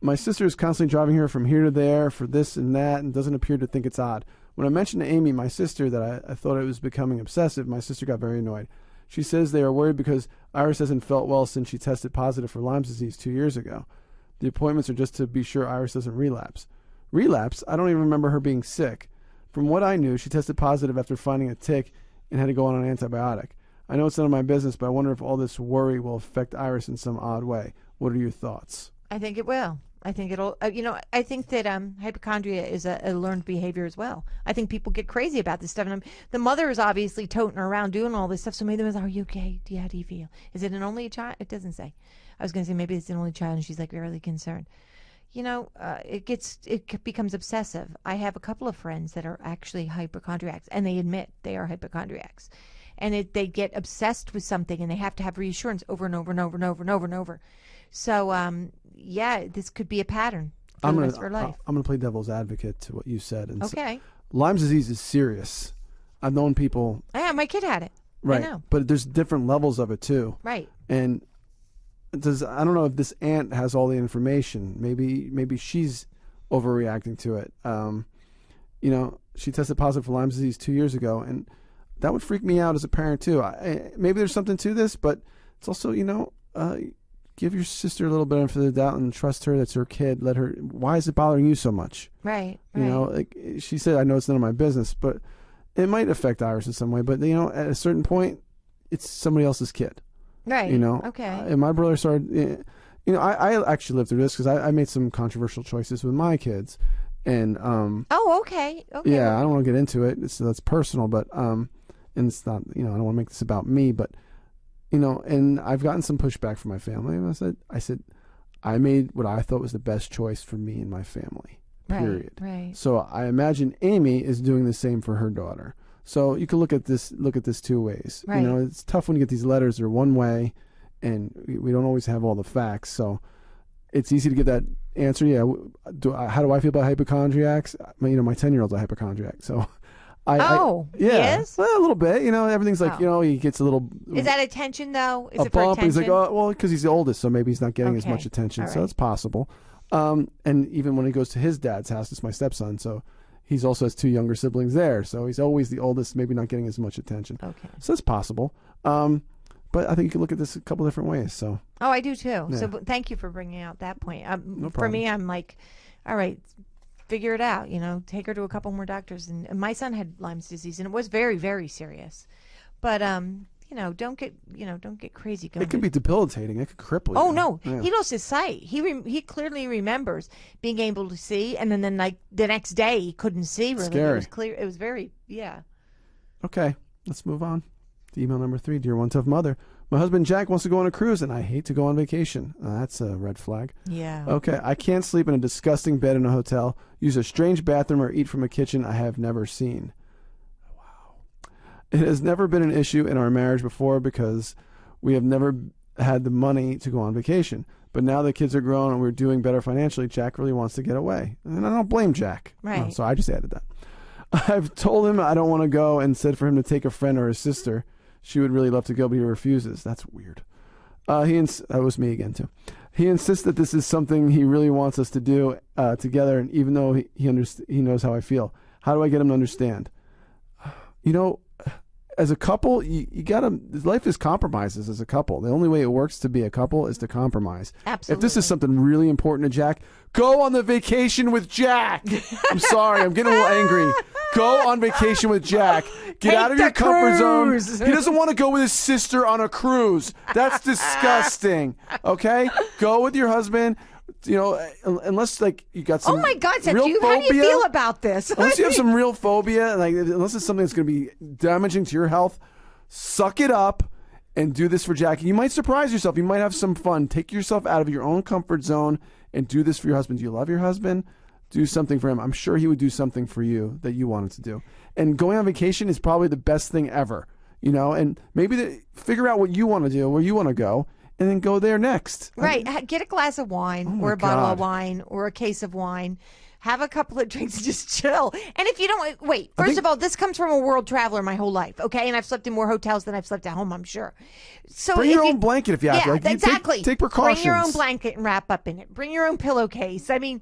My sister is constantly driving her from here to there for this and that and doesn't appear to think it's odd. When I mentioned to Amy, my sister, that I thought it was becoming obsessive, my sister got very annoyed. She says they are worried because Iris hasn't felt well since she tested positive for Lyme's disease 2 years ago. The appointments are just to be sure Iris doesn't relapse. Relapse? I don't even remember her being sick. From what I knew, she tested positive after finding a tick and had to go on an antibiotic. I know it's none of my business, but I wonder if all this worry will affect Iris in some odd way. What are your thoughts? I think it will. I think it'll, I think that hypochondria is a learned behavior as well. I think people get crazy about this stuff. And the mother is obviously toting her around doing all this stuff. So maybe are you okay? How do you feel? Is it an only child? It doesn't say. I was going to say maybe it's an only child and she's like really concerned. It becomes obsessive. I have a couple of friends that are actually hypochondriacs and they admit they are hypochondriacs. And they get obsessed with something and they have to have reassurance over and over and over and over and over and over. So, this could be a pattern for the rest of her life. I'm going to play devil's advocate to what you said. And okay. Lyme's disease is serious. I've known people. Yeah, my kid had it. Right. I know. But there's different levels of it too. Right. And I don't know if this aunt has all the information. Maybe she's overreacting to it. She tested positive for Lyme's disease 2 years ago, and that would freak me out as a parent too. Maybe there's something to this, but it's also, give your sister a little bit of the doubt and trust her. That's her kid. Let her. Why is it bothering you so much? Right. Like she said, I know it's none of my business, but it might affect Iris in some way. But at a certain point, it's somebody else's kid. Right. Okay. And my brother started. I actually lived through this because I made some controversial choices with my kids, and okay. Yeah, I don't want to get into it. That's personal, but and it's not. I don't want to make this about me, but. And I've gotten some pushback from my family. And I said, I made what I thought was the best choice for me and my family, period. Right. So I imagine Amy is doing the same for her daughter. So you can look at this 2 ways. Right. It's tough when you get these letters. They're one way, and we don't always have all the facts. So it's easy to get that answer. Yeah. How do I feel about hypochondriacs? My 10-year-old's a hypochondriac. So. Yes? Well, a little bit. Everything's like, he gets a little. Is that attention, though? Is a it for bump. attention? He's like, because he's the oldest, so maybe he's not getting as much attention. All so right. it's possible. And even when he goes to his dad's house, it's my stepson, so he's also has 2 younger siblings there. So he's always the oldest, maybe not getting as much attention. Okay. So it's possible. But I think you can look at this a couple different ways. So. Oh, I do too. Yeah. So thank you for bringing out that point. No for me, I'm like, all right. Figure it out, take her to a couple more doctors. And my son had Lyme's disease and it was very, very serious. But, don't get crazy going. It can be debilitating. It could cripple you. Oh, no. Yeah. He lost his sight. He clearly remembers being able to see. And then the next day he couldn't see really. Scary. It was clear. It was very, yeah. Okay. Let's move on to email number 3. Dear One Tough Mother. My husband Jack wants to go on a cruise, and I hate to go on vacation. That's a red flag. Yeah. Okay, I can't sleep in a disgusting bed in a hotel, use a strange bathroom, or eat from a kitchen I have never seen. Wow. It has never been an issue in our marriage before because we have never had the money to go on vacation. But now the kids are grown and we're doing better financially, Jack really wants to get away. And I don't blame Jack. Right. So I just added that. I've told him I don't want to go and said for him to take a friend or his sister. She would really love to go, but he refuses. That's weird. That was me again, too. He insists that this is something he really wants us to do together, and even though he knows how I feel. How do I get him to understand? You know, as a couple, you gotta. Life is compromises as a couple. The only way it works to be a couple is to compromise. Absolutely. If this is something really important to Jack, go on the vacation with Jack. I'm sorry, I'm getting a little angry. Go on vacation with Jack. Get out of your comfort zone. He doesn't want to go with his sister on a cruise. That's disgusting. Okay, go with your husband. You know, unless like you got some. Oh my God, Seth, real how do you phobia, feel about this? unless you have some real phobia, like unless it's something that's going to be damaging to your health, suck it up and do this for Jack. You might surprise yourself. You might have some fun. Take yourself out of your own comfort zone and do this for your husband. Do you love your husband? Do something for him. I'm sure he would do something for you that you wanted to do. And going on vacation is probably the best thing ever. You know, and maybe figure out what you want to do, where you want to go. And then go there next. Right. Get a glass of wine or a bottle of wine or a case of wine. Have a couple of drinks and just chill. And if you don't, wait, first of all, this comes from a world traveler my whole life, okay? And I've slept in more hotels than I've slept at home, I'm sure. So bring your own blanket if you have to. Like, exactly. Take precautions. Bring your own blanket and wrap up in it. Bring your own pillowcase. I mean,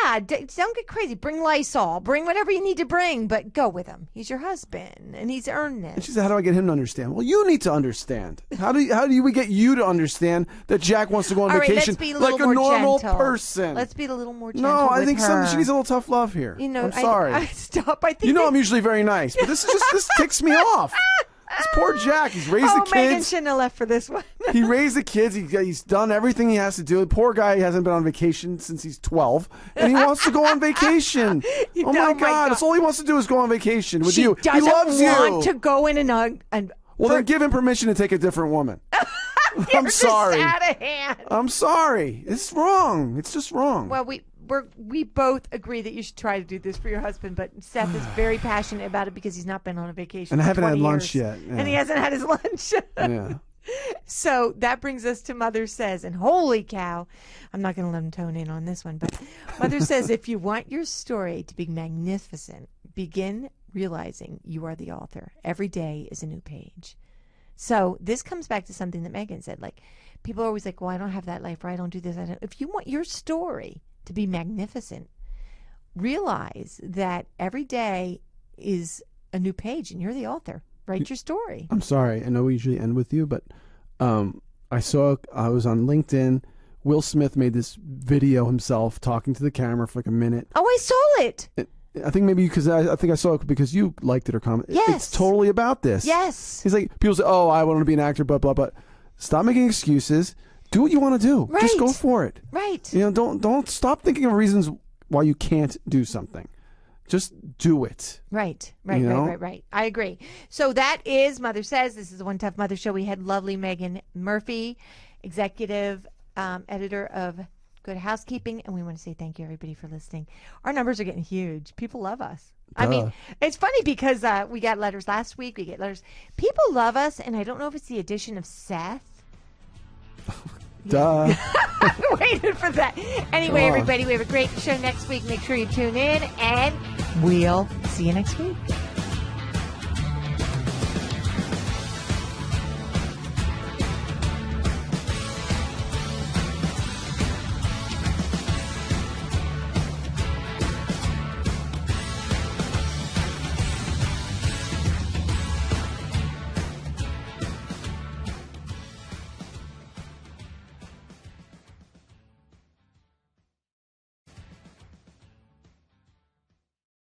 yeah, don't get crazy. Bring Lysol. Bring whatever you need to bring, but go with him. He's your husband, and he's earned this. And she said, how do I get him to understand? Well, you need to understand. How do we get you to understand that Jack wants to go on vacation let's be like a normal gentle. person? Let's be a little more gentle No, I with think her. she needs a little tough love here. You know, I'm sorry. Stop. I think you know I'm usually very nice, but this ticks me off. This poor Jack. He's raised the kids. Meaghan shouldn't have left for this one. He raised the kids. He's done everything he has to do. The poor guy hasn't been on vacation since he's 12, and he wants to go on vacation. Oh my God! That's all he wants to do is go on vacation with you. He loves you. Want to go in and well, then give him permission to take a different woman. I'm sorry. Just out of hand. I'm sorry. It's wrong. It's just wrong. Well, we both agree that you should try to do this for your husband, but Seth is very passionate about it because he's not been on a vacation. And I for haven't 20 had lunch years. yet. Yeah. And he hasn't had his lunch. Yeah. So that brings us to Mother Says, and holy cow, I'm not going to let him tone in on this one, but Mother says, if you want your story to be magnificent, begin realizing you are the author. Every day is a new page. So this comes back to something that Meaghan said. Like, people are always like, well, I don't have that life, or I don't do this. If you want your story to be magnificent, realize that every day is a new page, and you're the author. Write your story. I'm sorry. I know we usually end with you, but I was on LinkedIn. Will Smith made this video himself talking to the camera for like a minute. Oh, I saw it. I think maybe because I think I saw it because you liked it or commented. Yes. It's totally about this. Yes. He's like, people say, oh, I want to be an actor, blah, blah, blah. Stop making excuses. Do what you want to do. Right. Just go for it. Right. You know, don't stop thinking of reasons why you can't do something. Just do it. Right. You know? Right. I agree. So that is Mother Says. This is the One Tough Mother Show. We had lovely Meaghan Murphy, executive editor of Good Housekeeping, and we want to say thank you, everybody, for listening. Our numbers are getting huge. People love us. Duh. I mean, it's funny because we got letters last week. We get letters. People love us, and I don't know if it's the addition of Seth. Duh. I'm waiting for that. Anyway, everybody, we have a great show next week. Make sure you tune in, and we'll see you next week.